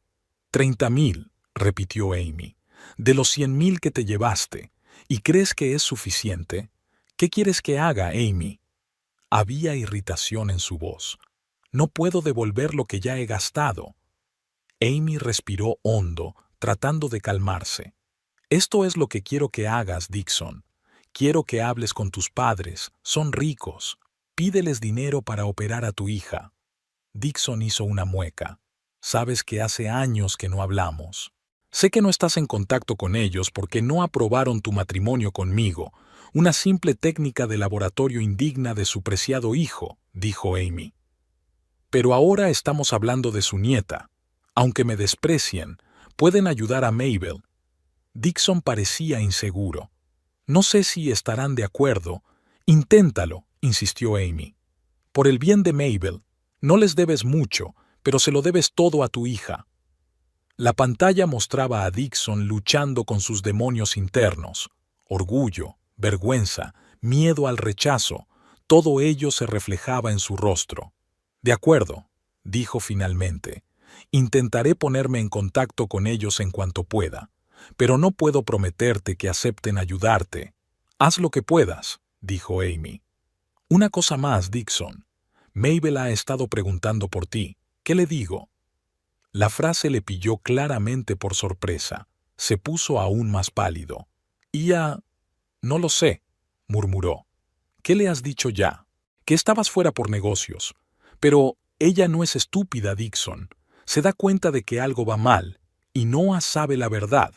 30,000, repitió Amy. De los 100,000 que te llevaste. ¿Y crees que es suficiente? ¿Qué quieres que haga, Amy? Había irritación en su voz. No puedo devolver lo que ya he gastado. Amy respiró hondo, tratando de calmarse. Esto es lo que quiero que hagas, Dixon. Quiero que hables con tus padres. Son ricos. Pídeles dinero para operar a tu hija. Dixon hizo una mueca. Sabes que hace años que no hablamos. Sé que no estás en contacto con ellos porque no aprobaron tu matrimonio conmigo, una simple técnica de laboratorio indigna de su preciado hijo, dijo Amy. Pero ahora estamos hablando de su nieta. Aunque me desprecien, pueden ayudar a Mabel. Dixon parecía inseguro. No sé si estarán de acuerdo. Inténtalo, insistió Amy. Por el bien de Mabel, no les debes mucho, pero se lo debes todo a tu hija. La pantalla mostraba a Dixon luchando con sus demonios internos. Orgullo, vergüenza, miedo al rechazo, todo ello se reflejaba en su rostro. De acuerdo, dijo finalmente. Intentaré ponerme en contacto con ellos en cuanto pueda, pero no puedo prometerte que acepten ayudarte. Haz lo que puedas, dijo Amy. Una cosa más, Dixon. Mabel ha estado preguntando por ti. ¿Qué le digo? La frase le pilló claramente por sorpresa. Se puso aún más pálido. No lo sé, murmuró. ¿Qué le has dicho ya? Que estabas fuera por negocios. Pero ella no es estúpida, Dixon. Se da cuenta de que algo va mal, y no sabe la verdad.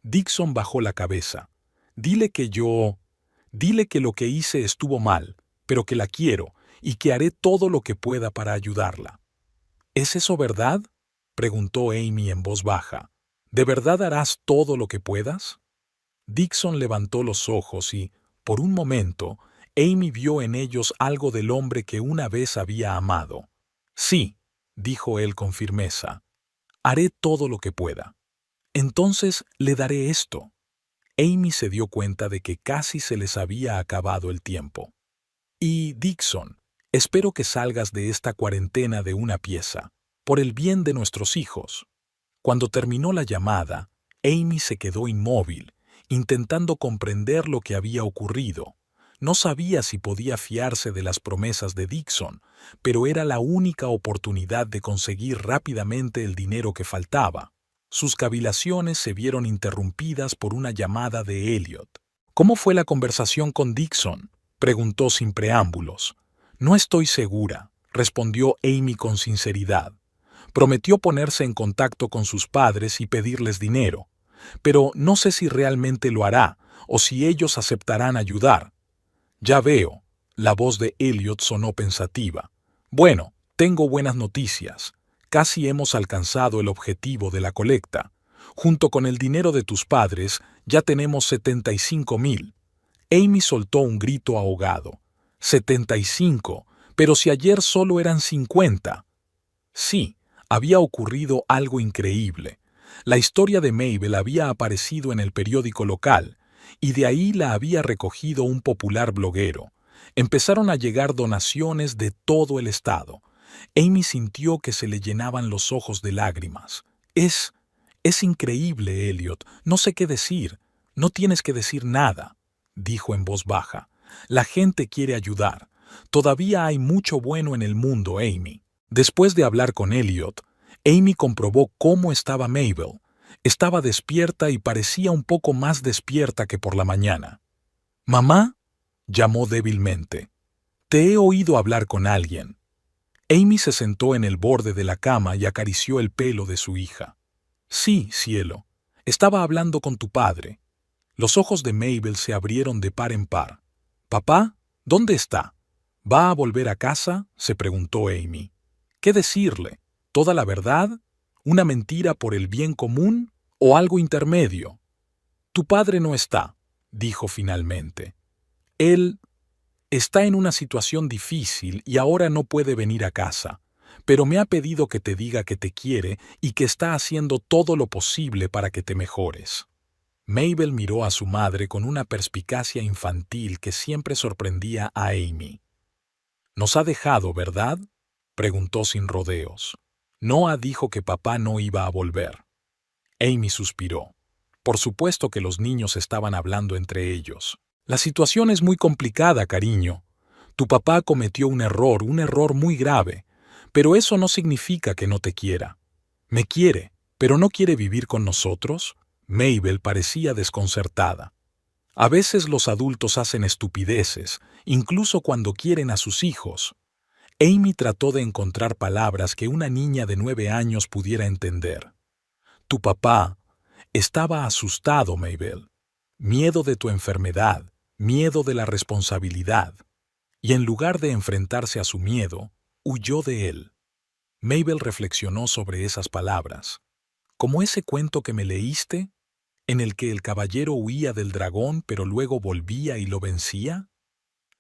Dixon bajó la cabeza. Dile que lo que hice estuvo mal, pero que la quiero, y que haré todo lo que pueda para ayudarla. ¿Es eso verdad?, preguntó Amy en voz baja. ¿De verdad harás todo lo que puedas? Dixon levantó los ojos y, por un momento, Amy vio en ellos algo del hombre que una vez había amado. Sí, dijo él con firmeza. Haré todo lo que pueda. Entonces le daré esto. Amy se dio cuenta de que casi se les había acabado el tiempo. Y, Dixon, espero que salgas de esta cuarentena de una pieza, por el bien de nuestros hijos. Cuando terminó la llamada, Amy se quedó inmóvil, intentando comprender lo que había ocurrido. No sabía si podía fiarse de las promesas de Dixon, pero era la única oportunidad de conseguir rápidamente el dinero que faltaba. Sus cavilaciones se vieron interrumpidas por una llamada de Elliot. ¿Cómo fue la conversación con Dixon?, preguntó sin preámbulos. No estoy segura, respondió Amy con sinceridad. Prometió ponerse en contacto con sus padres y pedirles dinero, pero no sé si realmente lo hará o si ellos aceptarán ayudar. Ya veo. La voz de Elliot sonó pensativa. Bueno, tengo buenas noticias. Casi hemos alcanzado el objetivo de la colecta. Junto con el dinero de tus padres, ya tenemos 75,000. Amy soltó un grito ahogado. 75, pero si ayer solo eran 50. Sí, había ocurrido algo increíble. La historia de Mabel había aparecido en el periódico local, y de ahí la había recogido un popular bloguero. Empezaron a llegar donaciones de todo el estado. Amy sintió que se le llenaban los ojos de lágrimas. Es increíble, Elliot. No sé qué decir. No tienes que decir nada, dijo en voz baja. La gente quiere ayudar. Todavía hay mucho bueno en el mundo, Amy. Después de hablar con Elliot, Amy comprobó cómo estaba Mabel. Estaba despierta y parecía un poco más despierta que por la mañana. «¿Mamá?», llamó débilmente. «Te he oído hablar con alguien». Amy se sentó en el borde de la cama y acarició el pelo de su hija. «Sí, cielo. Estaba hablando con tu padre». Los ojos de Mabel se abrieron de par en par. «¿Papá? ¿Dónde está? ¿Va a volver a casa?», se preguntó Amy. «¿Qué decirle? ¿Toda la verdad? ¿Una mentira por el bien común? ¿O algo intermedio?» «Tu padre no está», dijo finalmente. «Él está en una situación difícil y ahora no puede venir a casa, pero me ha pedido que te diga que te quiere y que está haciendo todo lo posible para que te mejores». Mabel miró a su madre con una perspicacia infantil que siempre sorprendía a Amy. «Nos ha dejado, ¿verdad?», preguntó sin rodeos. «Noah dijo que papá no iba a volver». Amy suspiró. Por supuesto que los niños estaban hablando entre ellos. «La situación es muy complicada, cariño. Tu papá cometió un error muy grave, pero eso no significa que no te quiera. Me quiere, pero no quiere vivir con nosotros». Mabel parecía desconcertada. A veces los adultos hacen estupideces, incluso cuando quieren a sus hijos. Amy trató de encontrar palabras que una niña de 9 años pudiera entender. «Tu papá estaba asustado, Mabel. Miedo de tu enfermedad, miedo de la responsabilidad. Y en lugar de enfrentarse a su miedo, huyó de él». Mabel reflexionó sobre esas palabras. «¿Como ese cuento que me leíste, en el que el caballero huía del dragón pero luego volvía y lo vencía?»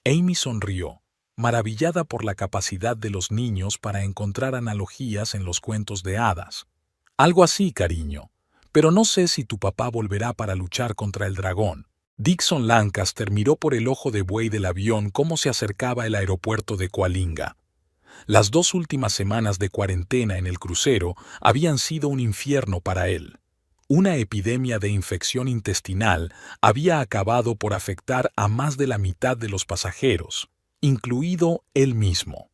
Amy sonrió, maravillada por la capacidad de los niños para encontrar analogías en los cuentos de hadas. «Algo así, cariño. Pero no sé si tu papá volverá para luchar contra el dragón». Dixon Lancaster miró por el ojo de buey del avión cómo se acercaba el aeropuerto de Coalinga. Las 2 últimas semanas de cuarentena en el crucero habían sido un infierno para él. Una epidemia de infección intestinal había acabado por afectar a más de la mitad de los pasajeros, incluido él mismo.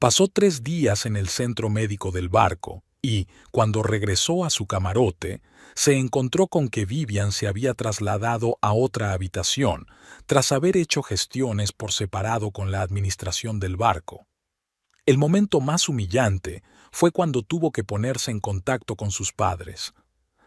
Pasó 3 días en el centro médico del barco y, cuando regresó a su camarote, se encontró con que Vivian se había trasladado a otra habitación tras haber hecho gestiones por separado con la administración del barco. El momento más humillante fue cuando tuvo que ponerse en contacto con sus padres.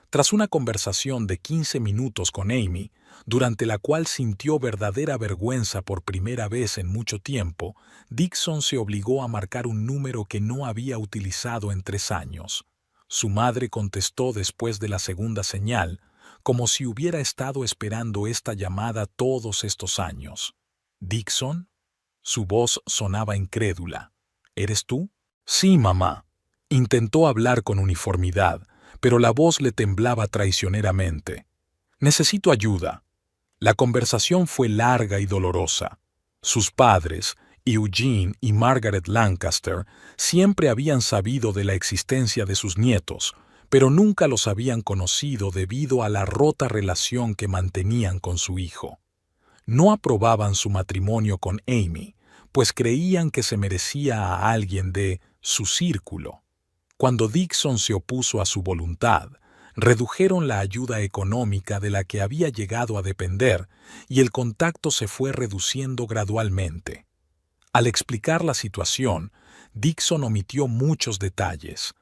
Tras una conversación de 15 minutos con Amy, durante la cual sintió verdadera vergüenza por primera vez en mucho tiempo, Dixon se obligó a marcar un número que no había utilizado en 3 años. Su madre contestó después de la segunda señal, como si hubiera estado esperando esta llamada todos estos años. «¿Dixon?». Su voz sonaba incrédula. «¿Eres tú?». «Sí, mamá». Intentó hablar con uniformidad, pero la voz le temblaba traicioneramente. «Necesito ayuda». La conversación fue larga y dolorosa. Sus padres, Eugene y Margaret Lancaster, siempre habían sabido de la existencia de sus nietos, pero nunca los habían conocido debido a la rota relación que mantenían con su hijo. No aprobaban su matrimonio con Amy, pues creían que se merecía a alguien de su círculo. Cuando Dixon se opuso a su voluntad, redujeron la ayuda económica de la que había llegado a depender y el contacto se fue reduciendo gradualmente. Al explicar la situación, Dixon omitió muchos detalles.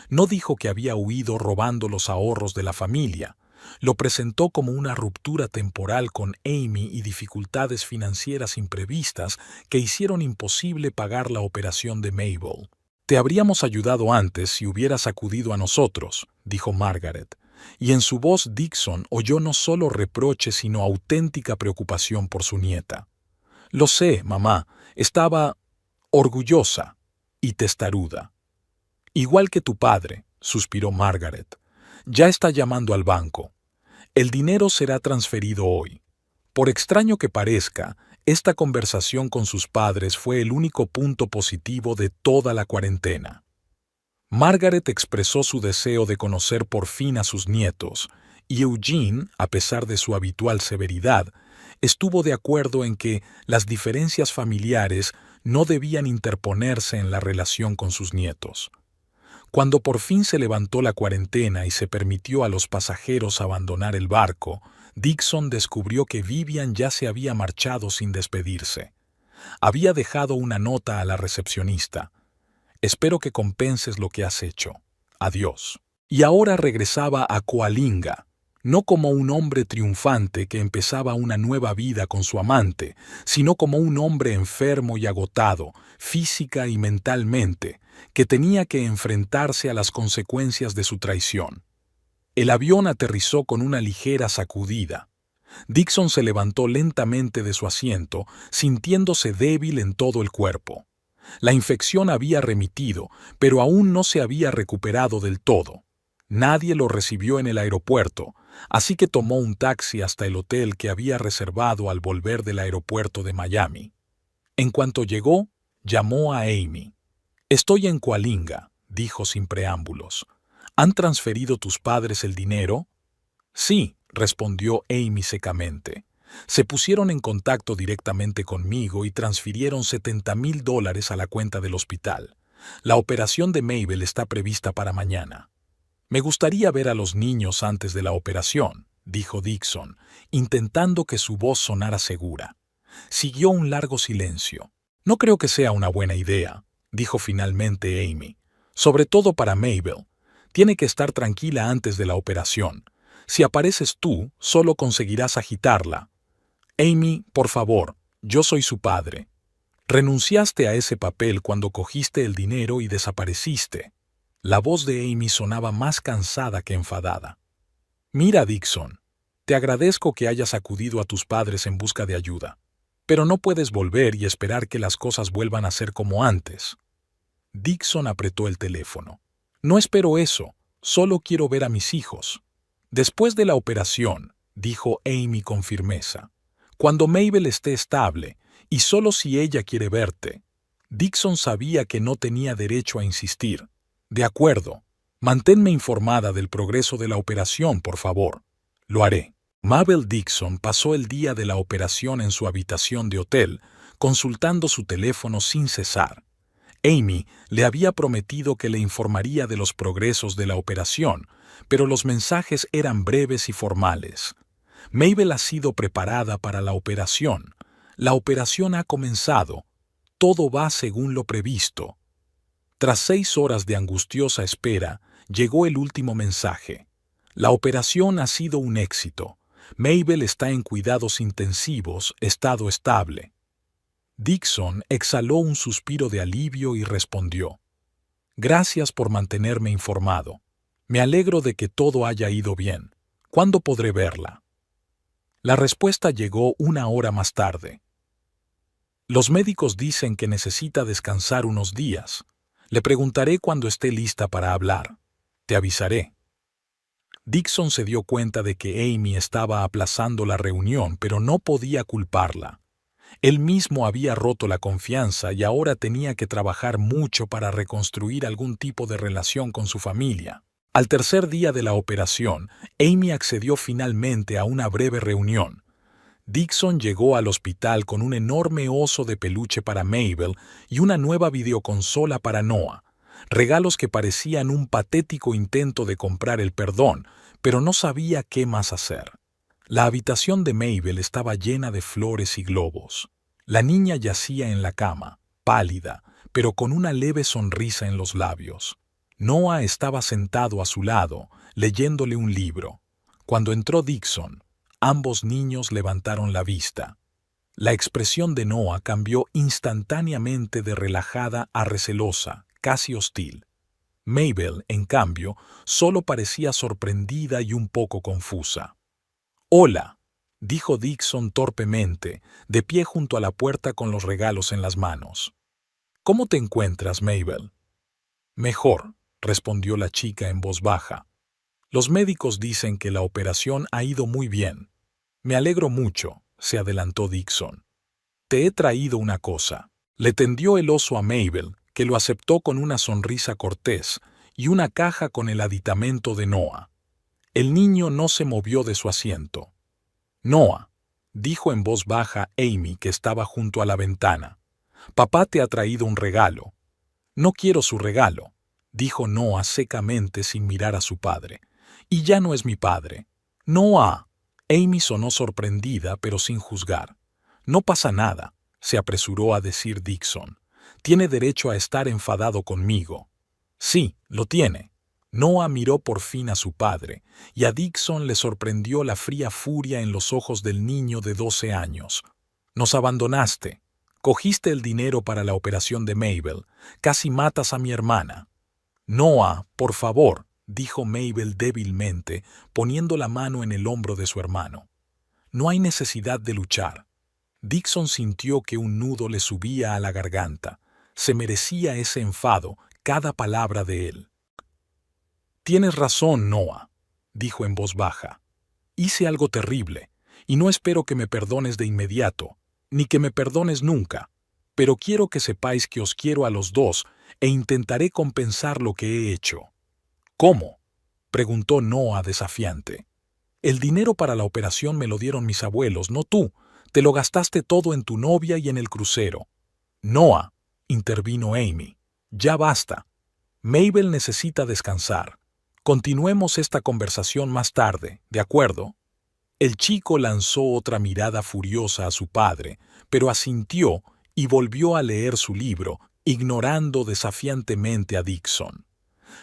No dijo que había huido robando los ahorros de la familia, Lo presentó como una ruptura temporal con Amy y dificultades financieras imprevistas que hicieron imposible pagar la operación de Mabel. «Te habríamos ayudado antes si hubieras acudido a nosotros», dijo Margaret, y en su voz Dixon oyó no solo reproche sino auténtica preocupación por su nieta. «Lo sé, mamá, estaba orgullosa y testaruda». «Igual que tu padre», suspiró Margaret. «Ya está llamando al banco. El dinero será transferido hoy». Por extraño que parezca, esta conversación con sus padres fue el único punto positivo de toda la cuarentena. Margaret expresó su deseo de conocer por fin a sus nietos, y Eugene, a pesar de su habitual severidad, estuvo de acuerdo en que las diferencias familiares no debían interponerse en la relación con sus nietos. Cuando por fin se levantó la cuarentena y se permitió a los pasajeros abandonar el barco, Dixon descubrió que Vivian ya se había marchado sin despedirse. Había dejado una nota a la recepcionista. «Espero que compenses lo que has hecho. Adiós». Y ahora regresaba a Coalinga, no como un hombre triunfante que empezaba una nueva vida con su amante, sino como un hombre enfermo y agotado, física y mentalmente, que tenía que enfrentarse a las consecuencias de su traición. El avión aterrizó con una ligera sacudida. Dixon se levantó lentamente de su asiento, sintiéndose débil en todo el cuerpo. La infección había remitido, pero aún no se había recuperado del todo. Nadie lo recibió en el aeropuerto, así que tomó un taxi hasta el hotel que había reservado al volver del aeropuerto de Miami. En cuanto llegó, llamó a Amy. «Estoy en Coalinga», dijo sin preámbulos. «¿Han transferido tus padres el dinero?» «Sí», respondió Amy secamente. «Se pusieron en contacto directamente conmigo y transfirieron $70,000 a la cuenta del hospital. La operación de Mabel está prevista para mañana». «Me gustaría ver a los niños antes de la operación», dijo Dixon, intentando que su voz sonara segura. Siguió un largo silencio. «No creo que sea una buena idea», dijo finalmente Amy. «Sobre todo para Mabel. Tiene que estar tranquila antes de la operación. Si apareces tú, solo conseguirás agitarla. Amy, por favor, yo soy su padre. Renunciaste a ese papel cuando cogiste el dinero y desapareciste». La voz de Amy sonaba más cansada que enfadada. «Mira, Dixon, te agradezco que hayas acudido a tus padres en busca de ayuda, pero no puedes volver y esperar que las cosas vuelvan a ser como antes». Dixon apretó el teléfono. «No espero eso, solo quiero ver a mis hijos». «Después de la operación», dijo Amy con firmeza, «cuando Mabel esté estable, y solo si ella quiere verte». Dixon sabía que no tenía derecho a insistir. «De acuerdo. Manténme informada del progreso de la operación, por favor». «Lo haré». Mabel Dixon pasó el día de la operación en su habitación de hotel, consultando su teléfono sin cesar. Amy le había prometido que le informaría de los progresos de la operación, pero los mensajes eran breves y formales. «Mabel ha sido preparada para la operación. La operación ha comenzado. Todo va según lo previsto». Tras 6 horas de angustiosa espera, llegó el último mensaje. «La operación ha sido un éxito. Mabel está en cuidados intensivos, estado estable». Dixon exhaló un suspiro de alivio y respondió: «Gracias por mantenerme informado. Me alegro de que todo haya ido bien. ¿Cuándo podré verla?». La respuesta llegó 1 hora más tarde. «Los médicos dicen que necesita descansar unos días. Le preguntaré cuando esté lista para hablar. Te avisaré». Dixon se dio cuenta de que Amy estaba aplazando la reunión, pero no podía culparla. Él mismo había roto la confianza y ahora tenía que trabajar mucho para reconstruir algún tipo de relación con su familia. Al tercer día de la operación, Amy accedió finalmente a una breve reunión. Dixon llegó al hospital con un enorme oso de peluche para Mabel y una nueva videoconsola para Noah, regalos que parecían un patético intento de comprar el perdón, pero no sabía qué más hacer. La habitación de Mabel estaba llena de flores y globos. La niña yacía en la cama, pálida, pero con una leve sonrisa en los labios. Noah estaba sentado a su lado, leyéndole un libro. Cuando entró Dixon, ambos niños levantaron la vista. La expresión de Noah cambió instantáneamente de relajada a recelosa, casi hostil. Mabel, en cambio, solo parecía sorprendida y un poco confusa. «Hola», dijo Dixon torpemente, de pie junto a la puerta con los regalos en las manos. «¿Cómo te encuentras, Mabel?» «Mejor», respondió la chica en voz baja. «Los médicos dicen que la operación ha ido muy bien». «Me alegro mucho», se adelantó Dixon. «Te he traído una cosa». Le tendió el oso a Mabel, que lo aceptó con una sonrisa cortés, y una caja con el aditamento de Noah. El niño no se movió de su asiento. «Noah», dijo en voz baja Amy, que estaba junto a la ventana, «papá te ha traído un regalo». «No quiero su regalo», dijo Noah secamente sin mirar a su padre. «Y ya no es mi padre». «Noah». Amy sonó sorprendida, pero sin juzgar. «No pasa nada», se apresuró a decir Dixon. «Tiene derecho a estar enfadado conmigo». «Sí, lo tiene». Noah miró por fin a su padre, y a Dixon le sorprendió la fría furia en los ojos del niño de 12 años. «Nos abandonaste. Cogiste el dinero para la operación de Mabel. Casi matas a mi hermana». «Noah, por favor», dijo Mabel débilmente, poniendo la mano en el hombro de su hermano. «No hay necesidad de luchar». Dixon sintió que un nudo le subía a la garganta. Se merecía ese enfado, cada palabra de él. «Tienes razón, Noah», dijo en voz baja. «Hice algo terrible, y no espero que me perdones de inmediato, ni que me perdones nunca, pero quiero que sepáis que os quiero a los dos e intentaré compensar lo que he hecho». «¿Cómo?», preguntó Noah desafiante. «El dinero para la operación me lo dieron mis abuelos, no tú. Te lo gastaste todo en tu novia y en el crucero». «Noah», intervino Amy, «ya basta. Mabel necesita descansar. Continuemos esta conversación más tarde, ¿de acuerdo?». El chico lanzó otra mirada furiosa a su padre, pero asintió y volvió a leer su libro, ignorando desafiantemente a Dixon.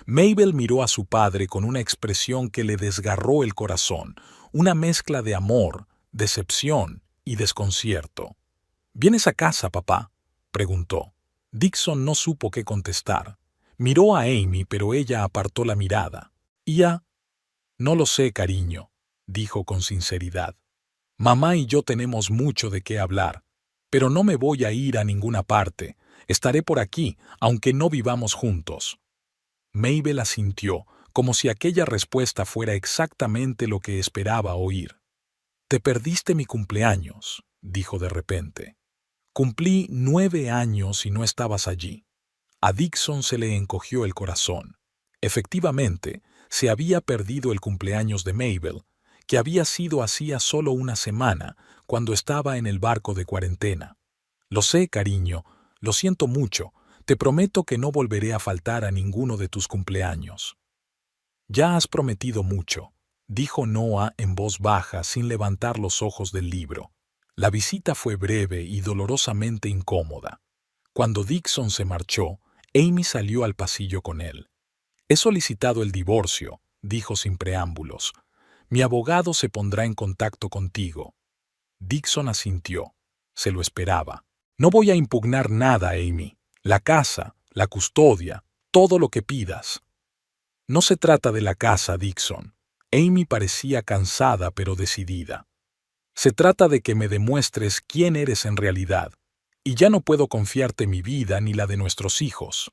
Mabel miró a su padre con una expresión que le desgarró el corazón, una mezcla de amor, decepción y desconcierto. «¿Vienes a casa, papá?», preguntó. Dixon no supo qué contestar. Miró a Amy, pero ella apartó la mirada. «No lo sé, cariño», dijo con sinceridad. «Mamá y yo tenemos mucho de qué hablar, pero no me voy a ir a ninguna parte. Estaré por aquí, aunque no vivamos juntos». Mabel asintió, como si aquella respuesta fuera exactamente lo que esperaba oír. «Te perdiste mi cumpleaños», dijo de repente. «Cumplí 9 años y no estabas allí». A Dixon se le encogió el corazón. Efectivamente, se había perdido el cumpleaños de Mabel, que había sido hacía solo una semana, cuando estaba en el barco de cuarentena. «Lo sé, cariño, lo siento mucho. Te prometo que no volveré a faltar a ninguno de tus cumpleaños». «Ya has prometido mucho», dijo Noah en voz baja sin levantar los ojos del libro. La visita fue breve y dolorosamente incómoda. Cuando Dixon se marchó, Amy salió al pasillo con él. «He solicitado el divorcio», dijo sin preámbulos. «Mi abogado se pondrá en contacto contigo». Dixon asintió. Se lo esperaba. «No voy a impugnar nada, Amy. La casa, la custodia, todo lo que pidas». «No se trata de la casa, Dixon». Amy parecía cansada pero decidida. «Se trata de que me demuestres quién eres en realidad, y ya no puedo confiarte mi vida ni la de nuestros hijos».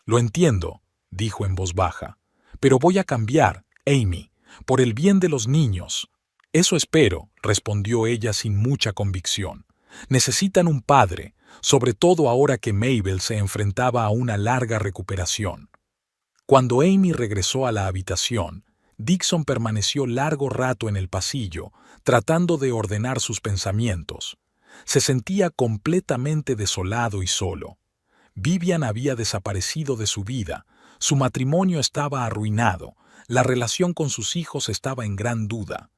«Lo entiendo», dijo en voz baja, «pero voy a cambiar, Amy, por el bien de los niños». «Eso espero», respondió ella sin mucha convicción. «Necesitan un padre, sobre todo ahora que Mabel se enfrentaba a una larga recuperación». Cuando Amy regresó a la habitación, Dixon permaneció largo rato en el pasillo, tratando de ordenar sus pensamientos. Se sentía completamente desolado y solo. Vivian había desaparecido de su vida, su matrimonio estaba arruinado, la relación con sus hijos estaba en gran duda.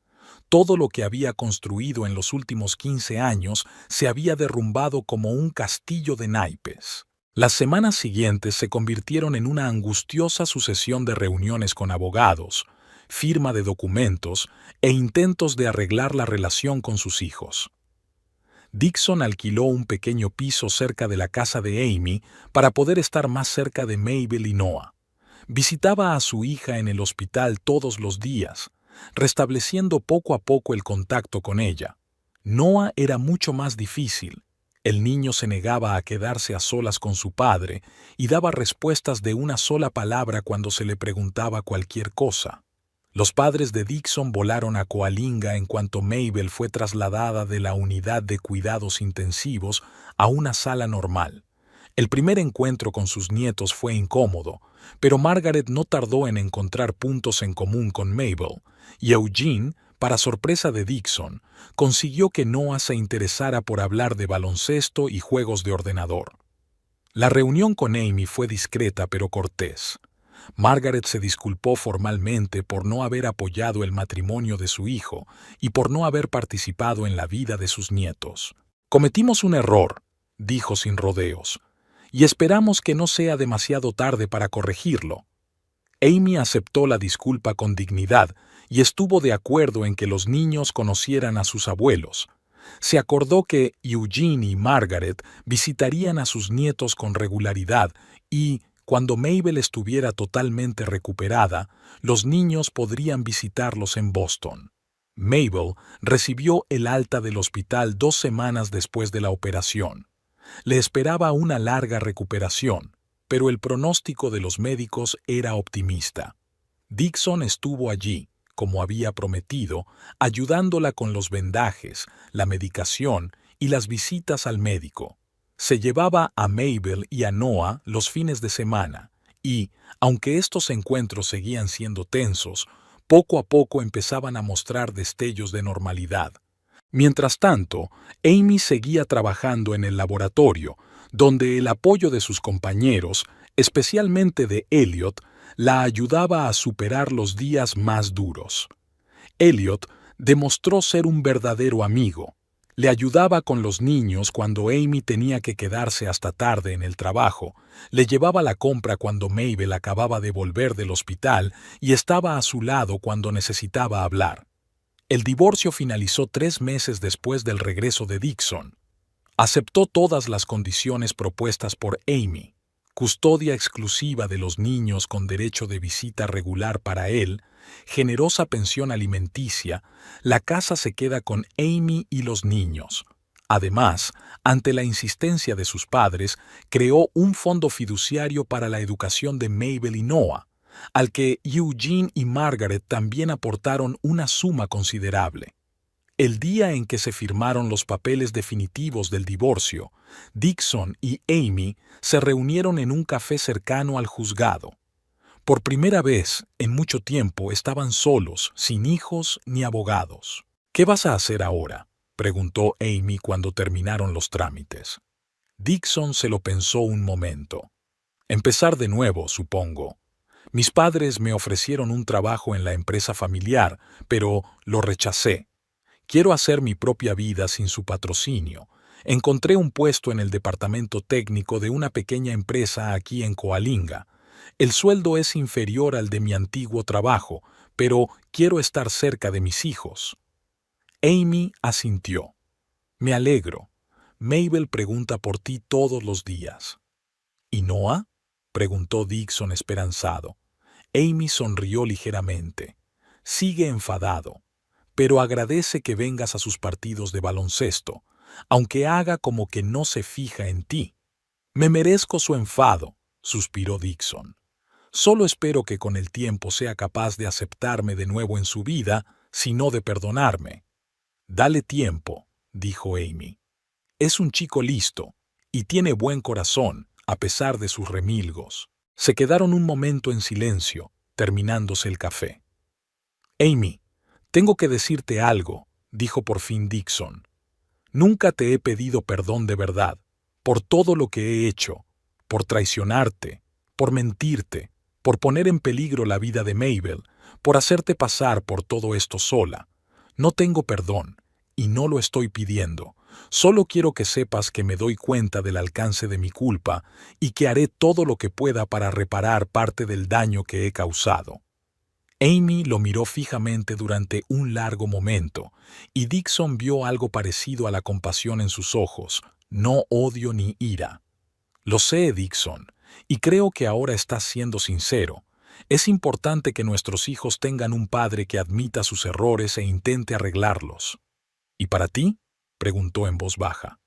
Todo lo que había construido en los últimos 15 años se había derrumbado como un castillo de naipes. Las semanas siguientes se convirtieron en una angustiosa sucesión de reuniones con abogados, firma de documentos e intentos de arreglar la relación con sus hijos. Dixon alquiló un pequeño piso cerca de la casa de Amy para poder estar más cerca de Mabel y Noah. Visitaba a su hija en el hospital todos los días, restableciendo poco a poco el contacto con ella. Noah era mucho más difícil. El niño se negaba a quedarse a solas con su padre y daba respuestas de una sola palabra cuando se le preguntaba cualquier cosa. Los padres de Dixon volaron a Coalinga en cuanto Mabel fue trasladada de la unidad de cuidados intensivos a una sala normal. El primer encuentro con sus nietos fue incómodo, pero Margaret no tardó en encontrar puntos en común con Mabel, y Eugene, para sorpresa de Dixon, consiguió que Noah se interesara por hablar de baloncesto y juegos de ordenador. La reunión con Amy fue discreta pero cortés. Margaret se disculpó formalmente por no haber apoyado el matrimonio de su hijo y por no haber participado en la vida de sus nietos. «Cometimos un error», dijo sin rodeos, «y esperamos que no sea demasiado tarde para corregirlo». Amy aceptó la disculpa con dignidad y estuvo de acuerdo en que los niños conocieran a sus abuelos. Se acordó que Eugene y Margaret visitarían a sus nietos con regularidad y, cuando Mabel estuviera totalmente recuperada, los niños podrían visitarlos en Boston. Mabel recibió el alta del hospital 2 semanas después de la operación. Le esperaba una larga recuperación, pero el pronóstico de los médicos era optimista. Dixon estuvo allí, como había prometido, ayudándola con los vendajes, la medicación y las visitas al médico. Se llevaba a Mabel y a Noah los fines de semana y, aunque estos encuentros seguían siendo tensos, poco a poco empezaban a mostrar destellos de normalidad. Mientras tanto, Amy seguía trabajando en el laboratorio, donde el apoyo de sus compañeros, especialmente de Elliot, la ayudaba a superar los días más duros. Elliot demostró ser un verdadero amigo. Le ayudaba con los niños cuando Amy tenía que quedarse hasta tarde en el trabajo, le llevaba la compra cuando Mabel acababa de volver del hospital y estaba a su lado cuando necesitaba hablar. El divorcio finalizó 3 meses después del regreso de Dixon. Aceptó todas las condiciones propuestas por Amy: custodia exclusiva de los niños con derecho de visita regular para él, generosa pensión alimenticia, la casa se queda con Amy y los niños. Además, ante la insistencia de sus padres, creó un fondo fiduciario para la educación de Mabel y Noah, al que Eugene y Margaret también aportaron una suma considerable. El día en que se firmaron los papeles definitivos del divorcio, Dixon y Amy se reunieron en un café cercano al juzgado. Por primera vez en mucho tiempo estaban solos, sin hijos ni abogados. «¿Qué vas a hacer ahora?», preguntó Amy cuando terminaron los trámites. Dixon se lo pensó un momento. «Empezar de nuevo, supongo. Mis padres me ofrecieron un trabajo en la empresa familiar, pero lo rechacé. Quiero hacer mi propia vida sin su patrocinio. Encontré un puesto en el departamento técnico de una pequeña empresa aquí en Coalinga. El sueldo es inferior al de mi antiguo trabajo, pero quiero estar cerca de mis hijos». Amy asintió. «Me alegro. Mabel pregunta por ti todos los días». «¿Y Noah?», preguntó Dixon esperanzado. Amy sonrió ligeramente. «Sigue enfadado, pero agradece que vengas a sus partidos de baloncesto, aunque haga como que no se fija en ti». «Me merezco su enfado», suspiró Dixon. «Solo espero que con el tiempo sea capaz de aceptarme de nuevo en su vida, si no de perdonarme». «Dale tiempo», dijo Amy. «Es un chico listo y tiene buen corazón, a pesar de sus remilgos». Se quedaron un momento en silencio, terminándose el café. «Amy, tengo que decirte algo», dijo por fin Dixon. «Nunca te he pedido perdón de verdad, por todo lo que he hecho, por traicionarte, por mentirte, por poner en peligro la vida de Mabel, por hacerte pasar por todo esto sola. No tengo perdón, y no lo estoy pidiendo. Solo quiero que sepas que me doy cuenta del alcance de mi culpa y que haré todo lo que pueda para reparar parte del daño que he causado». Amy lo miró fijamente durante un largo momento, y Dixon vio algo parecido a la compasión en sus ojos, no odio ni ira. Lo sé, Dixon, y creo que ahora estás siendo sincero. Es importante que nuestros hijos tengan un padre que admita sus errores e intente arreglarlos. ¿Y para ti?, preguntó en voz baja.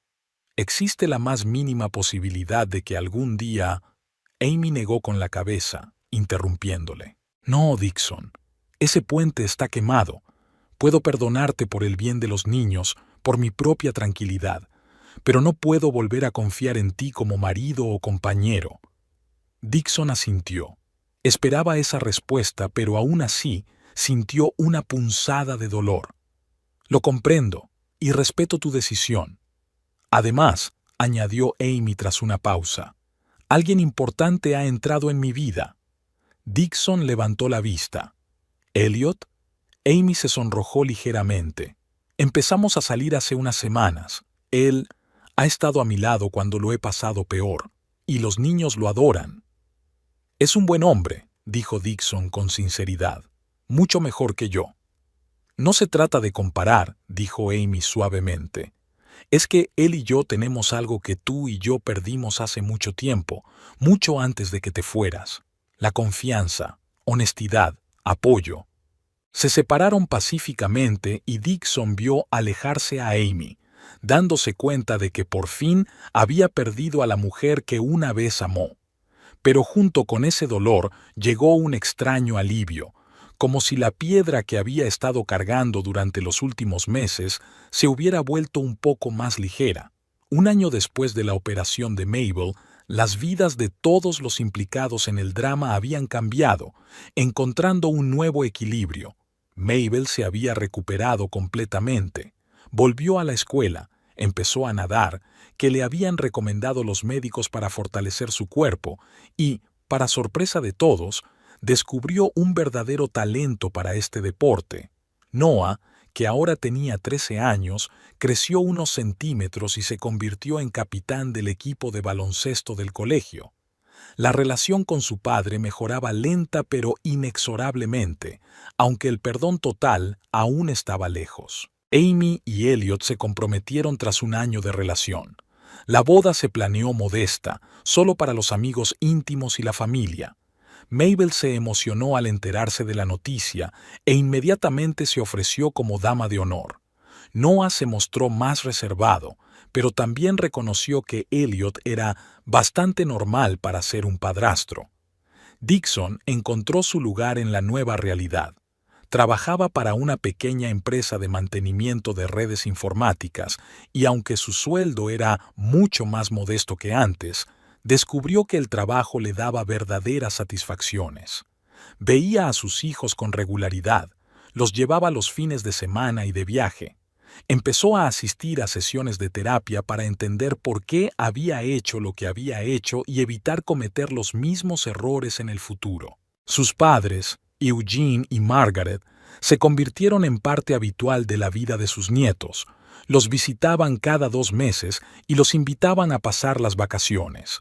¿Existe la más mínima posibilidad de que algún día...? Amy negó con la cabeza, interrumpiéndole. No, Dixon, ese puente está quemado. Puedo perdonarte por el bien de los niños, por mi propia tranquilidad, pero no puedo volver a confiar en ti como marido o compañero. Dixon asintió. Esperaba esa respuesta, pero aún así sintió una punzada de dolor. Lo comprendo y respeto tu decisión. Además, añadió Amy tras una pausa, alguien importante ha entrado en mi vida. Dixon levantó la vista. ¿Elliot? Amy se sonrojó ligeramente. Empezamos a salir hace unas semanas. Él ha estado a mi lado cuando lo he pasado peor, y los niños lo adoran. Es un buen hombre, dijo Dixon con sinceridad. Mucho mejor que yo. No se trata de comparar, dijo Amy suavemente. Es que él y yo tenemos algo que tú y yo perdimos hace mucho tiempo, mucho antes de que te fueras. La confianza, honestidad, apoyo. Se separaron pacíficamente y Dixon vio alejarse a Amy, dándose cuenta de que por fin había perdido a la mujer que una vez amó. Pero junto con ese dolor llegó un extraño alivio, como si la piedra que había estado cargando durante los últimos meses se hubiera vuelto un poco más ligera. Un año después de la operación de Mabel, las vidas de todos los implicados en el drama habían cambiado, encontrando un nuevo equilibrio. Mabel se había recuperado completamente. Volvió a la escuela, empezó a nadar, que le habían recomendado los médicos para fortalecer su cuerpo, y, para sorpresa de todos, descubrió un verdadero talento para este deporte. Noah, que ahora tenía 13 años, creció unos centímetros y se convirtió en capitán del equipo de baloncesto del colegio. La relación con su padre mejoraba lenta pero inexorablemente, aunque el perdón total aún estaba lejos. Amy y Elliot se comprometieron tras un año de relación. La boda se planeó modesta, solo para los amigos íntimos y la familia. Mabel se emocionó al enterarse de la noticia e inmediatamente se ofreció como dama de honor. Noah se mostró más reservado, pero también reconoció que Elliot era bastante normal para ser un padrastro. Dixon encontró su lugar en la nueva realidad. Trabajaba para una pequeña empresa de mantenimiento de redes informáticas y aunque su sueldo era mucho más modesto que antes, descubrió que el trabajo le daba verdaderas satisfacciones. Veía a sus hijos con regularidad, los llevaba los fines de semana y de viaje. Empezó a asistir a sesiones de terapia para entender por qué había hecho lo que había hecho y evitar cometer los mismos errores en el futuro. Sus padres, Eugene y Margaret, se convirtieron en parte habitual de la vida de sus nietos. Los visitaban cada 2 meses y los invitaban a pasar las vacaciones.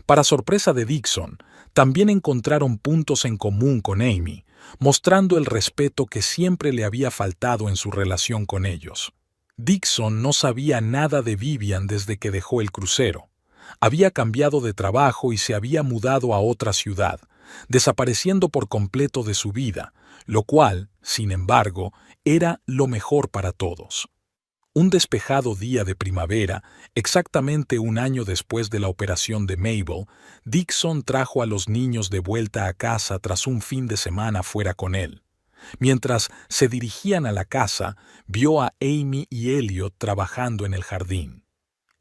Para sorpresa de Dixon, también encontraron puntos en común con Amy, mostrando el respeto que siempre le había faltado en su relación con ellos. Dixon no sabía nada de Vivian desde que dejó el crucero. Había cambiado de trabajo y se había mudado a otra ciudad, desapareciendo por completo de su vida, lo cual, sin embargo, era lo mejor para todos. Un despejado día de primavera, exactamente un año después de la operación de Mabel, Dixon trajo a los niños de vuelta a casa tras un fin de semana fuera con él. Mientras se dirigían a la casa, vio a Amy y Elliot trabajando en el jardín.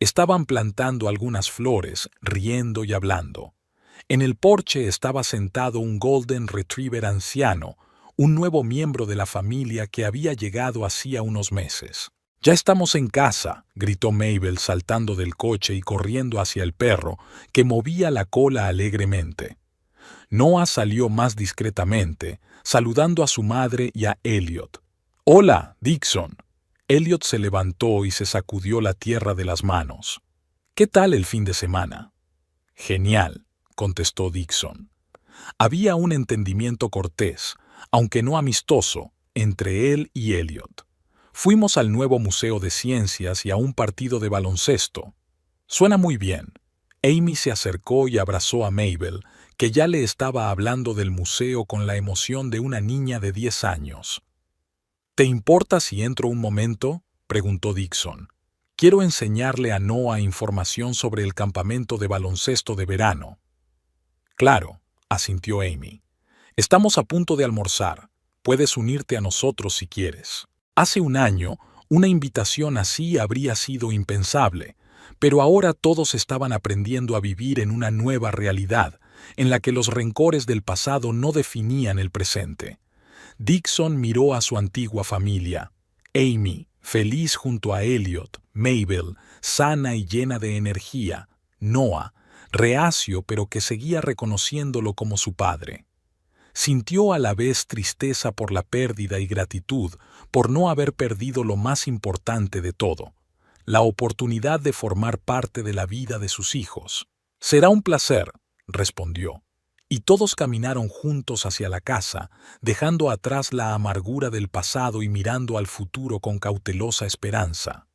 Estaban plantando algunas flores, riendo y hablando. En el porche estaba sentado un Golden Retriever anciano, un nuevo miembro de la familia que había llegado hacía unos meses. «Ya estamos en casa», gritó Mabel saltando del coche y corriendo hacia el perro, que movía la cola alegremente. Noah salió más discretamente, saludando a su madre y a Elliot. «Hola, Dixon». Elliot se levantó y se sacudió la tierra de las manos. «¿Qué tal el fin de semana?» «Genial», contestó Dixon. Había un entendimiento cortés, aunque no amistoso, entre él y Elliot. Fuimos al nuevo Museo de Ciencias y a un partido de baloncesto. Suena muy bien. Amy se acercó y abrazó a Mabel, que ya le estaba hablando del museo con la emoción de una niña de 10 años. ¿Te importa si entro un momento?, preguntó Dixon. Quiero enseñarle a Noah información sobre el campamento de baloncesto de verano. Claro, asintió Amy. Estamos a punto de almorzar. Puedes unirte a nosotros si quieres. Hace un año, una invitación así habría sido impensable, pero ahora todos estaban aprendiendo a vivir en una nueva realidad, en la que los rencores del pasado no definían el presente. Dixon miró a su antigua familia. Amy, feliz junto a Elliot, Mabel, sana y llena de energía, Noah, reacio pero que seguía reconociéndolo como su padre. Sintió a la vez tristeza por la pérdida y gratitud por no haber perdido lo más importante de todo, la oportunidad de formar parte de la vida de sus hijos. Será un placer, respondió, y todos caminaron juntos hacia la casa, dejando atrás la amargura del pasado y mirando al futuro con cautelosa esperanza.